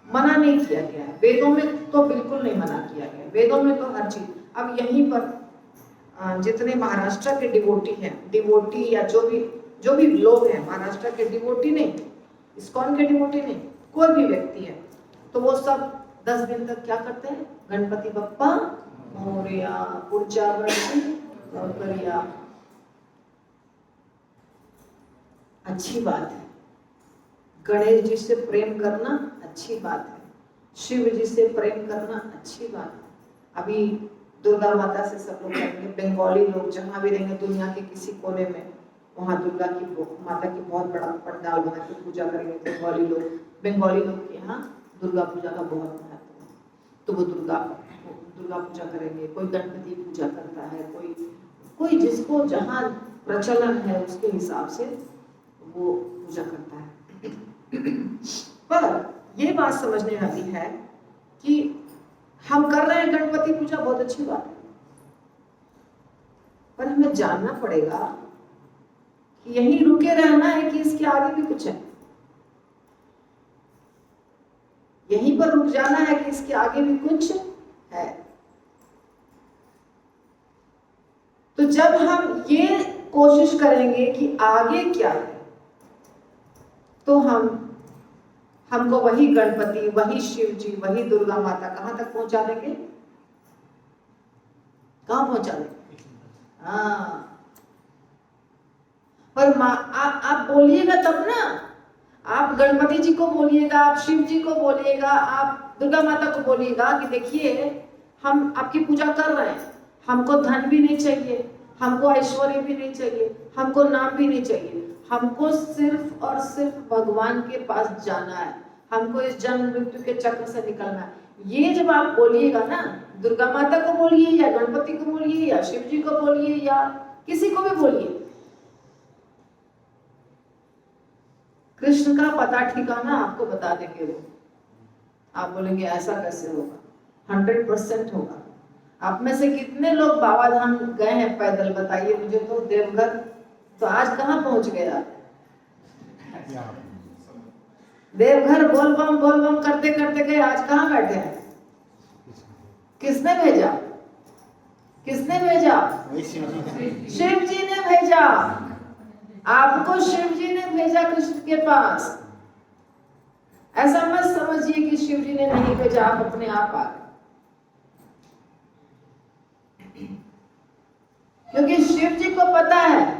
मना नहीं किया गया है, वेदों में तो बिल्कुल नहीं मना किया गया। वेदों में तो हर चीज। अब यहीं पर जितने महाराष्ट्र के डिवोटी हैं, डिवोटी या जो भी लोग हैं, महाराष्ट्र के डिवोटी नहीं, इस्कॉन के डिवोटी नहीं, कोई भी व्यक्ति है, तो वो सब 10 दिन तक क्या करते हैं? गणपति बप्पा मोरया, पुढच्या वर्षी लवकर या। अच्छी बात है, गणेश जी से प्रेम करना अच्छी बात है, शिव जी से प्रेम करना अच्छी बात है। अभी दुर्गा माता से सब लोग करेंगे, बंगाली लोग जहाँ भी रहेंगे दुनिया के किसी कोने में, वहाँ दुर्गा की माता की बहुत बड़ा पंडाल बना के पूजा करेंगे बंगाली लोग के यहाँ दुर्गा पूजा का बहुत महत्व है। तो वो दुर्गा पूजा करेंगे, कोई गणपति पूजा करता है, कोई जिसको जहाँ प्रचलन है उसके हिसाब से वो पूजा करता है। पर ये बात समझने वाली है कि हम कर रहे हैं गणपति पूजा, बहुत अच्छी बात है, पर हमें जानना पड़ेगा कि यहीं रुके रहना है कि इसके आगे भी कुछ है। यहीं पर रुक जाना है कि इसके आगे भी कुछ है। तो जब हम ये कोशिश करेंगे कि आगे क्या है, तो हमको वही गणपति, वही शिव जी, वही दुर्गा माता कहां तक पहुंचा देंगे? कहां पहुंचा देंगे? हाँ, पर आप बोलिएगा तब ना, आप गणपति जी को बोलिएगा, आप शिव जी को बोलिएगा, आप दुर्गा माता को बोलिएगा कि देखिए हम आपकी पूजा कर रहे हैं, हमको धन भी नहीं चाहिए, हमको ऐश्वर्य भी नहीं चाहिए, हमको नाम भी नहीं चाहिए, हमको सिर्फ और सिर्फ भगवान के पास जाना है, हमको इस जन्म मृत्यु के चक्र से निकलना है। ये जब आप बोलिएगा ना, दुर्गा माता को बोलिए या गणपति को बोलिए या शिव जी को बोलिए या किसी को भी बोलिए, कृष्ण का पता ठिकाना आपको बता देंगे वो। आप बोलेंगे ऐसा कैसे होगा? 100% होगा। आप में से कितने लोग बाबा धाम गए हैं पैदल? बताइए मुझे तो। देवघर तो आज कहाँ पहुंच गया? देवघर बोल बम करते करते गए, आज कहाँ बैठे हैं? किसने भेजा? किसने भेजा? शिव जी ने भेजा। आपको शिव जी ने भेजा कृष्ण के पास। ऐसा मत समझिए कि शिव जी ने नहीं भेजा, आप अपने आप आ गए। क्योंकि शिव जी को पता है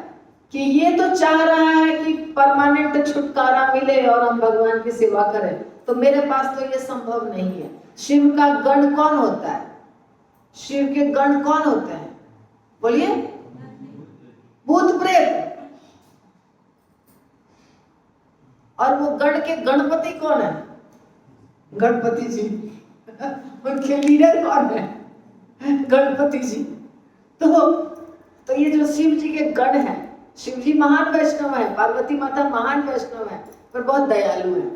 कि ये तो चाह रहा है कि परमानेंट छुटकारा मिले और हम भगवान की सेवा करें, तो मेरे पास तो ये संभव नहीं है। शिव का गण कौन होता है? शिव के गण कौन होते हैं? बोलिए। भूत प्रेत। और वो गण के गणपति कौन है? गणपति जी। उनके लीडर कौन है? गणपति जी। तो ये जो शिव जी के गण हैं, शिव जी महान वैष्णव है, पार्वती माता महान वैष्णव है, पर बहुत दयालु है।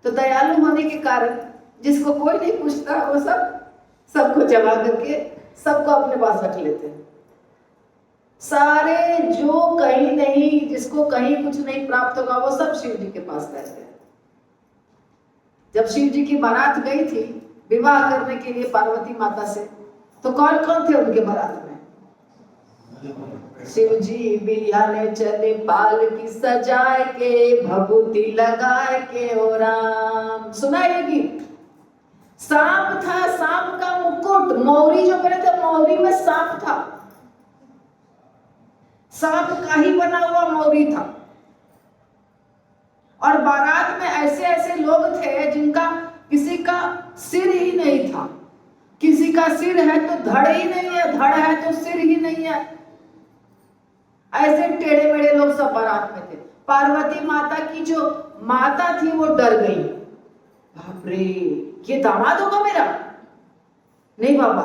तो दयालु होने के कारण जिसको कोई नहीं पूछता वो सबको जमा करके सबको अपने पास रख लेते हैं। सारे जो कहीं नहीं, जिसको कहीं कुछ नहीं प्राप्त होगा, वो सब शिव जी के पास रहते हैं। जब शिव जी की बारात गई थी विवाह करने के लिए पार्वती माता से, तो कौन कौन थे उनके बारात में? शिव जी बियाने चले पाल की सजाए के, भभूति लगाए के ओ राम। सुना ये गीत? सांप था, सांप का मुकुट, मौरी जो पहने थे, मौरी में सांप था, सांप का ही बना हुआ मौरी था। और बारात में ऐसे ऐसे लोग थे जिनका किसी का सिर ही नहीं था। किसी का सिर है तो धड़ ही नहीं है, धड़ है तो सिर ही नहीं है। ऐसे टेढ़े मेढ़े लोग सब बारात में थे। पार्वती माता की जो माता थी वो डर गई, बाप रे ये दामाद होगा मेरा? नहीं बाबा,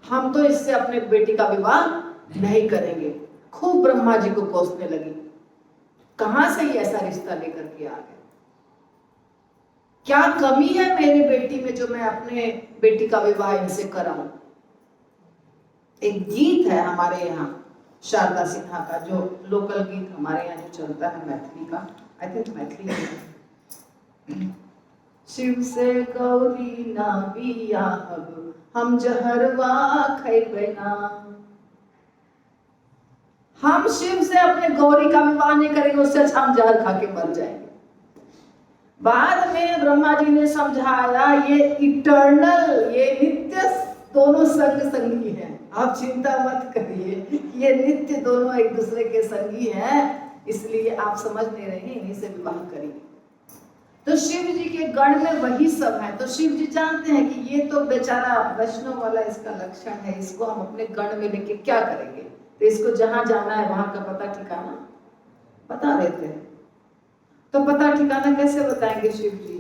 हम तो इससे अपने बेटी का विवाह नहीं करेंगे। खूब ब्रह्मा जी को कोसने लगी, कहां से ये ऐसा रिश्ता लेकर के आ गए? क्या कमी है मेरी बेटी में जो मैं अपने बेटी का विवाह इनसे कराऊं? एक गीत है हमारे यहाँ शारदा सिन्हा का, जो लोकल गीत हमारे यहाँ जो चलता है मैथिली का, आई थिंक मैथिली है। शिव से गौरी ना बियाहब, हम जहरवा खैबै ना। हम शिव से अपने गौरी का विवाह नहीं करेंगे, उससे अच्छा हम जहर खा के मर जाएंगे। बाद में ब्रह्मा जी ने समझाया ये इटर्नल, ये नित्य दोनों संग संगी हैं, आप चिंता मत करिए, ये नित्य दोनों एक दूसरे के संगी हैं, इसलिए आप समझ नहीं रहे, इन्हीं से विवाह करिए। तो शिव जी के गण में वही सब है। तो शिव जी जानते हैं कि ये तो बेचारा वैष्णव वाला इसका लक्षण है, इसको हम अपने गण में लेके क्या करेंगे? तो इसको जहां जाना है वहां का पता ठिकाना बता देते हैं। तो पता ठिकाना कैसे बताएंगे शिव जी?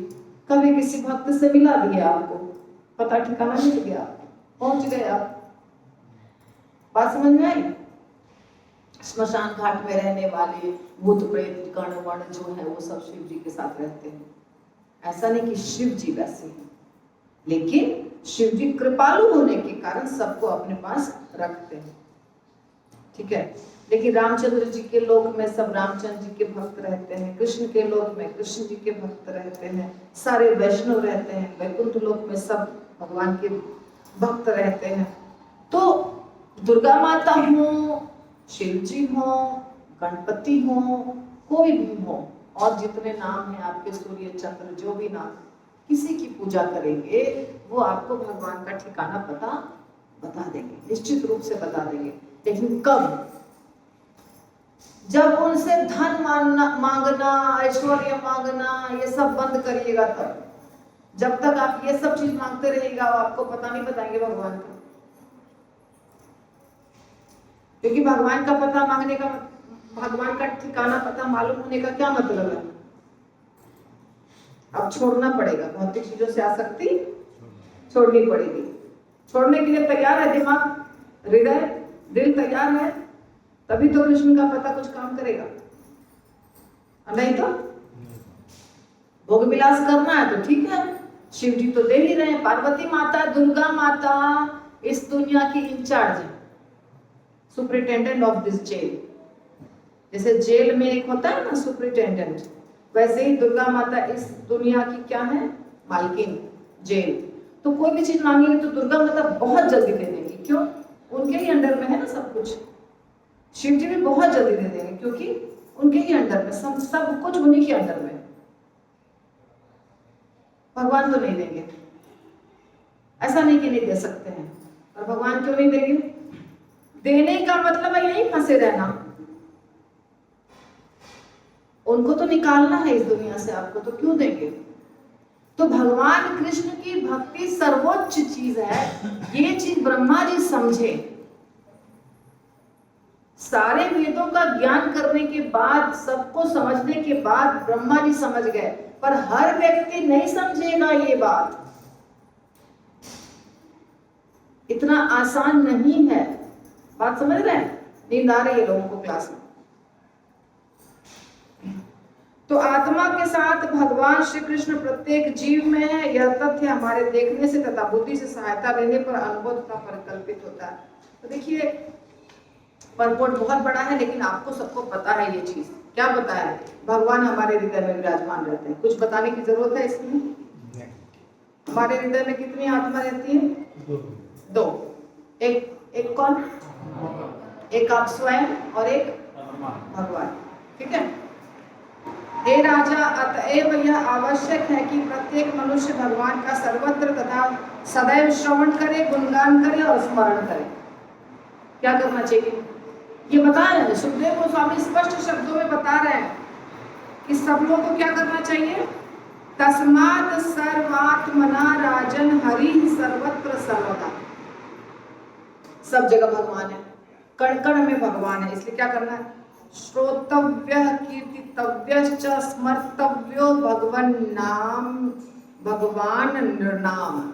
कभी किसी भक्त से मिला दिया, आपको पता ठिकाना मिल गया, पहुंच गए आप। बात समझ में आई? स्मशान घाट में रहने वाले भूत प्रेत गण वण जो है वो सब शिव जी के साथ रहते हैं। ऐसा नहीं कि शिव जी वैसे हैं, लेकिन शिव जी कृपालु होने के कारण सबको अपने पास रखते हैं, ठीक है। लेकिन रामचंद्र जी के लोक में सब रामचंद्र जी के भक्त रहते हैं, कृष्ण के लोक में कृष्ण जी के भक्त रहते हैं, सारे वैष्णव रहते हैं, वैकुंठ लोक में सब भगवान के भक्त रहते हैं। तो दुर्गा माता हो, शिव जी हो, गणपति हो, कोई भी हो, और जितने नाम हैं आपके, सूर्य चंद्र जो भी नाम, किसी की पूजा करेंगे वो आपको भगवान का ठिकाना पता बता देंगे, निश्चित रूप से बता देंगे। लेकिन कब? जब उनसे धन मांगना, ऐश्वर्य मांगना, ये सब बंद करिएगा तब। जब तक आप ये सब चीज मांगते रहिएगा, वो आपको पता नहीं बताएंगे भगवान का। क्योंकि भगवान का पता मांगने का, भगवान का ठिकाना पता मालूम होने का क्या मतलब है? अब छोड़ना पड़ेगा, भौतिक चीजों से आसक्ति छोड़नी पड़ेगी। छोड़ने के लिए तैयार है दिमाग, हृदय, दिल तैयार है, तभी तो कृष्ण का पता कुछ काम करेगा, नहीं तो भोग विलास करना है तो ठीक है, शिव जी तो दे ही रहे हैं। पार्वती माता, दुर्गा माता इस दुनिया की इंचार्ज है, सुपरिटेंडेंट ऑफ दिस जेल। जैसे जेल में एक होता है ना सुपरिटेंडेंट, वैसे ही दुर्गा माता इस दुनिया की क्या है? मालकिन, जेल। तो कोई भी चीज मांगेंगे तो दुर्गा माता बहुत जल्दी दे देंगी। क्यों? उनके ही अंडर में है ना सब कुछ। शिव जी भी बहुत जल्दी दे देंगे क्योंकि उनके ही अंडर में सब कुछ, उन्हीं के अंडर में। भगवान तो नहीं देंगे, ऐसा नहीं कि नहीं दे सकते हैं, और भगवान क्यों नहीं देंगे? देने का मतलब है यही फंसे रहना, उनको तो निकालना है इस दुनिया से, आपको तो क्यों देंगे? तो भगवान कृष्ण की भक्ति सर्वोच्च चीज है, ये चीज ब्रह्मा जी समझे। सारे वेदों का ज्ञान करने के बाद, सबको समझने के बाद ब्रह्मा जी समझ गए, पर हर व्यक्ति नहीं समझेगा ये बात। इतना आसान नहीं है। बात समझ रहे हैं? नींद आ रही है लोगों को क्लास में? तो आत्मा के साथ भगवान श्री कृष्ण प्रत्येक जीव में है, यह तथ्य हमारे देखने से तथा बुद्धि से सहायता लेने पर अनुभव तथा परिकल्पित होता है। तो देखिए, परपोर्ट बहुत बड़ा है, लेकिन आपको सबको पता है ये चीज। क्या पता है? भगवान हमारे हृदय में विराजमान रहते हैं। कुछ बताने की जरूरत है इसमें? हमारे हृदय में कितनी आत्मा रहती है? दो। एक कौन? एक आप स्वयं और एक भगवान। ठीक है? हे राजा, अतएव यह आवश्यक है कि प्रत्येक मनुष्य भगवान का सर्वत्र तथा सदैव श्रवण करे, गुणगान करे और स्मरण करे। क्या करना चाहिए? ये बता रहे हैं सुखदेव गोस्वामी, स्पष्ट शब्दों में बता रहे हैं कि सब लोगों को क्या करना चाहिए। तस्मात् सर्वात्मना राजन हरि सर्वत्र सर्वदा। सब जगह भगवान है, कण कण में भगवान है, इसलिए क्या करना है? श्रोतव्य कीर्तितव्य च स्मर्तव्यो भगवन नाम, भगवान नृणाम।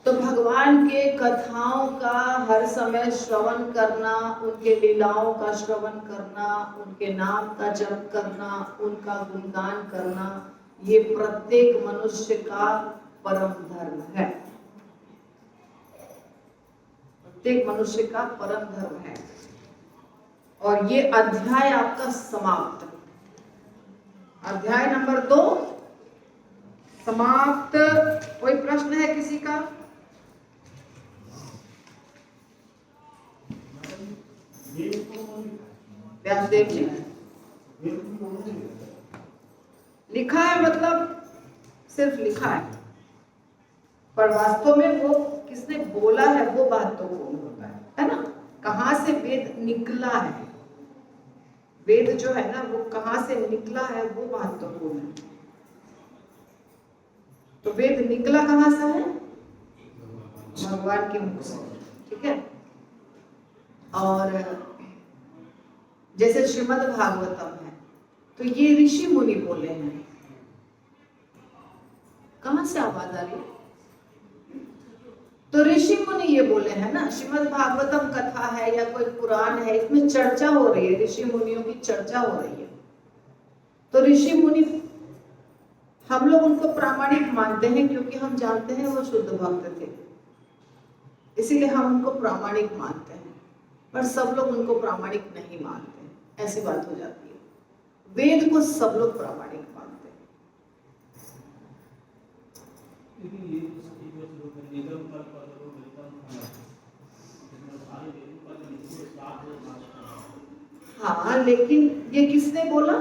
तो भगवान के कथाओं का हर समय श्रवण करना, उनके लीलाओं का श्रवण करना, उनके नाम का जप करना, उनका गुणगान करना, ये प्रत्येक मनुष्य का परम धर्म है। प्रत्येक मनुष्य का परम धर्म है। और ये अध्याय आपका समाप्त। अध्याय नंबर 2 समाप्त। कोई प्रश्न है किसी का? व्यासदेव जी लिखा है, मतलब सिर्फ लिखा है, पर वास्तव में वो किसने बोला है वो बात तो कौन होता है ना? कहां से वेद निकला है, वेद जो है ना वो कहां से निकला है वो बात तो कौन है। तो वेद निकला कहां से है? भगवान के मुख से। ठीक है? और जैसे श्रीमद् भागवतम है, तो ये ऋषि मुनि बोले हैं। कहां से आवाज आ रही है? तो ऋषि मुनि ये बोले हैं ना। श्रीमद् भागवतम कथा है या कोई पुराण है, इसमें चर्चा हो रही है, ऋषि मुनियों की चर्चा हो रही है। तो ऋषि मुनि, हम लोग उनको प्रामाणिक मानते हैं क्योंकि हम जानते हैं वो शुद्ध भक्त थे, इसीलिए हम उनको प्रामाणिक मानते हैं। पर सब लोग उनको प्रामाणिक नहीं मानते, ऐसी बात हो जाती है। वेद को सब लोग प्रामाणिक मानते हैं। हाँ, लेकिन ये किसने बोला?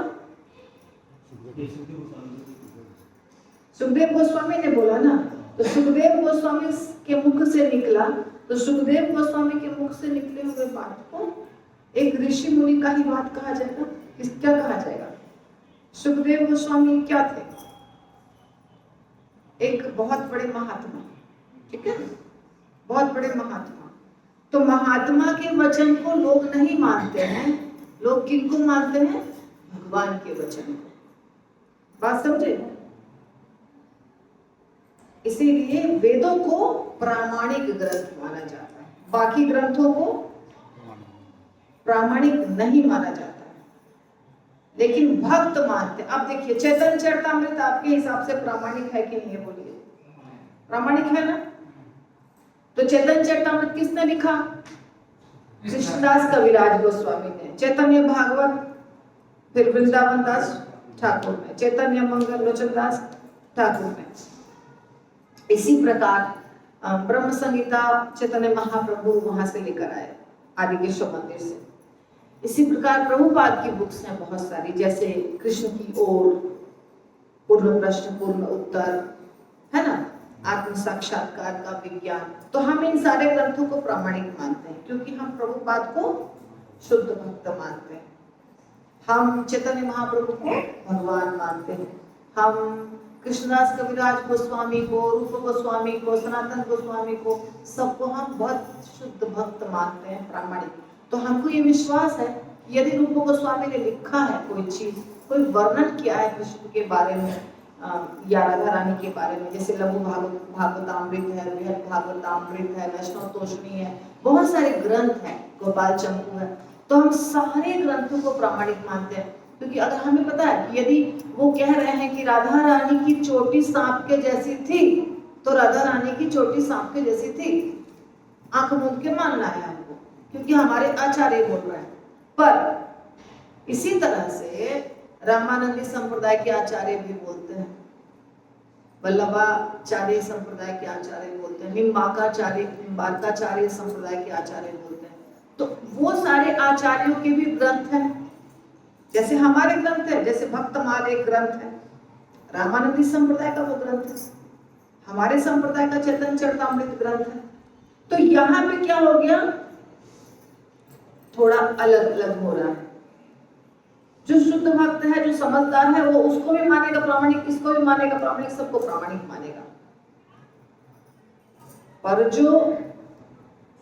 सुखदेव गोस्वामी ने बोला ना। तो सुखदेव गोस्वामी के मुख से निकला, तो सुखदेव गोस्वामी के मुख से निकले हुए बात को एक ऋषि मुनि का ही बात कहा जाएगा। क्या कहा जाएगा? सुखदेव गोस्वामी क्या थे? एक बहुत बड़े महात्मा। ठीक है? बहुत बड़े महात्मा। तो महात्मा के वचन को लोग नहीं मानते हैं। लोग किनको मानते हैं? भगवान के वचन को। बात समझे? इसीलिए वेदों को प्रामाणिक ग्रंथ माना जाता है, बाकी ग्रंथों को प्रामाणिक नहीं माना जाता है, लेकिन भक्त मानते। अब देखिए, चैतन्य चरितमृत आपके हिसाब से प्रामाणिक है कि नहीं? बोलिए, प्रामाणिक है ना? तो चैतन्य चरितमृत किसने लिखा? कृष्णदास कविराज गोस्वामी ने। चैतन्य भागवत फिर वृंदावन दास ठाकुर ने, चैतन्य मंगल लोचन दास ठाकुर ने। इसी प्रकार ब्रह्म संहिता चैतन्य महाप्रभु वहां से लेकर आए, आदिकेश्वर मंदिर से। इसी प्रकार प्रभुपाद की बुक्स हैं बहुत सारी, जैसे कृष्ण की ओर, पूर्ण प्रश्न पूर्ण उत्तर, है ना, आत्म साक्षात्कार का विज्ञान। तो हम इन सारे ग्रंथों को प्रामाणिक मानते हैं क्योंकि हम प्रभुपाद को शुद्ध भक्त मानते हैं। हम चैतन्य महाप्रभु को भगवान मानते हैं। हम कृष्णदास कविराज गोस्वामी को, रूप गोस्वामी को, सनातन गोस्वामी को, सबको हम बहुत शुद्ध भक्त मानते हैं, प्रामाणिक। तो हमको ये विश्वास है यदि रूप गोस्वामी ने लिखा है कोई चीज, कोई वर्णन किया है कृष्ण के बारे में या राधा रानी के बारे में, जैसे लघु भागवतामृत है, बृहद भागवतामृत है, वैष्णव तोषणी है, बहुत सारे ग्रंथ हैं, गोपाल चंपू है, तो हम सारे ग्रंथों को प्रामाणिक मानते हैं। क्योंकि अगर हमें पता है कि यदि वो कह रहे हैं कि राधा रानी की चोटी सांप के जैसी थी, तो राधा रानी की चोटी सांप के जैसी थी, आंख मूंद के मानना है हमको, क्योंकि हमारे आचार्य बोल रहे हैं। पर इसी तरह से रामानंदी संप्रदाय के आचार्य भी बोलते हैं, वल्लभाचार्य संप्रदाय के आचार्य बोलते हैं, निम्बार्काचार्य संप्रदाय के आचार्य बोलते हैं। तो वो सारे आचार्यों के भी ग्रंथ हैं, जैसे हमारे ग्रंथ है, जैसे भक्तमाल एक ग्रंथ है, रामानंदी संप्रदाय का वो ग्रंथ है, हमारे संप्रदाय का चैतन्य चरितामृत ग्रंथ है। तो यहाँ पे क्या हो गया, थोड़ा अलग अलग हो रहा है। जो शुद्ध भक्त है, जो समझदार है, वो उसको भी मानेगा प्रामाणिक, इसको भी मानेगा प्रामाणिक, सबको प्रामाणिक मानेगा। पर जो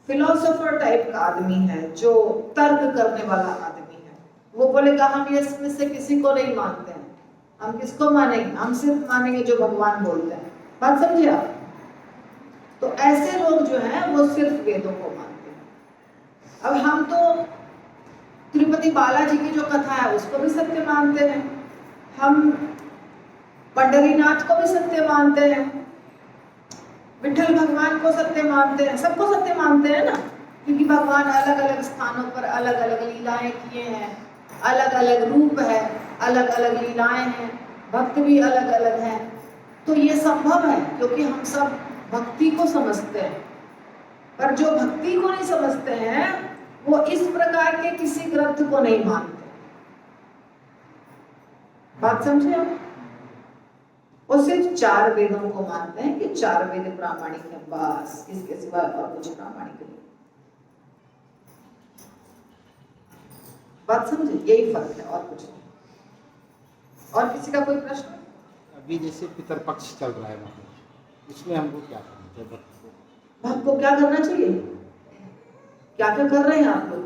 फिलोसोफर टाइप का आदमी है, जो तर्क करने वाला आदमी है, वो बोलेगा हम इसमें से किसी को नहीं मानते हैं, हम किसको मानेंगे, हम सिर्फ मानेंगे जो भगवान बोलते हैं। बात समझे आप? तो ऐसे लोग जो हैं वो सिर्फ वेदों को मानते हैं। अब हम तो तिरुपति बालाजी की जो कथा है उसको भी सत्य मानते हैं, हम पंढरीनाथ को भी सत्य मानते हैं, विठल भगवान को सत्य मानते हैं, सबको सत्य मानते हैं ना, क्योंकि भगवान अलग अलग स्थानों पर अलग अलग लीलाएं किए हैं, अलग अलग रूप है, अलग अलग लीलाएं हैं, भक्त भी अलग अलग हैं। तो ये संभव है क्योंकि हम सब भक्ति को समझते हैं, पर जो भक्ति को नहीं समझते हैं वो इस प्रकार के किसी ग्रंथ को नहीं मानते। बात समझे आप? वो सिर्फ 4 वेदों को मानते हैं कि 4 वेद प्रामाणिक है, बस, इसके सिवा और कुछ प्रामाणिक नहीं। बात समझे? यही फर्क है और कुछ नहीं। और किसी का कोई प्रश्न? अभी जैसे पितरपक्ष चल रहा है वहाँ, इसमें हमको क्या करना चाहिए? भक्त को क्या करना चाहिए? क्या क्या कर रहे हैं आप लोग?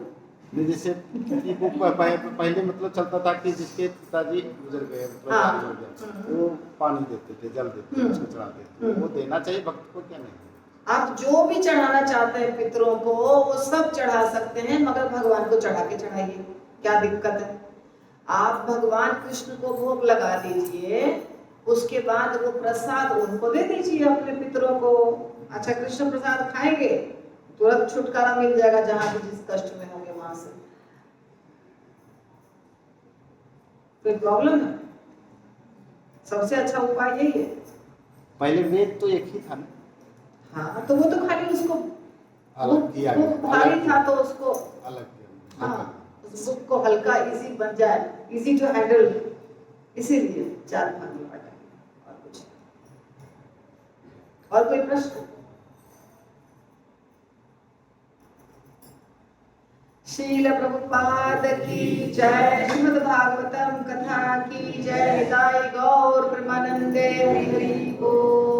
जैसे पहले मतलब चलता था कि जिसके पिताजी गुजर गए, मतलब वो पानी देते थे, जल देते थे, उसको चढ़ाते थे, वो देना चाहिए भक्त को क्या नहीं? आप जो भी चढ़ाना चाहते हैं पितरों को वो सब चढ़ा सकते हैं, मगर भगवान को चढ़ा के चढ़ाइए, क्या दिक्कत है? आप भगवान कृष्ण को भोग लगा दीजिए, उसके बाद वो प्रसाद उनको दे दीजिए अपने पितरों को। अच्छा, कृष्ण प्रसाद खाएंगे, तुरंत छुटकारा मिल जाएगा, जहां भी जिस कष्ट में होंगे वहां से। कोई प्रॉब्लम है? सबसे अच्छा उपाय यही है। पहले वेद तो एक ही था ना? हाँ, तो वो तो खाली उसको अलग किया गया, भारी था तो उसको अलग किया। हाँ, उस बुक को हल्का इजी बन जाए, इजी टू हैंडल, इसीलिए 4 भाग में बांटा गया, और कुछ नहीं। और कोई प्रश्न? श्रील प्रभुपाद की जय, श्रीमद् भागवतम कथा की जय, निताई गौर प्रेमानंदे हरि हरि बोल।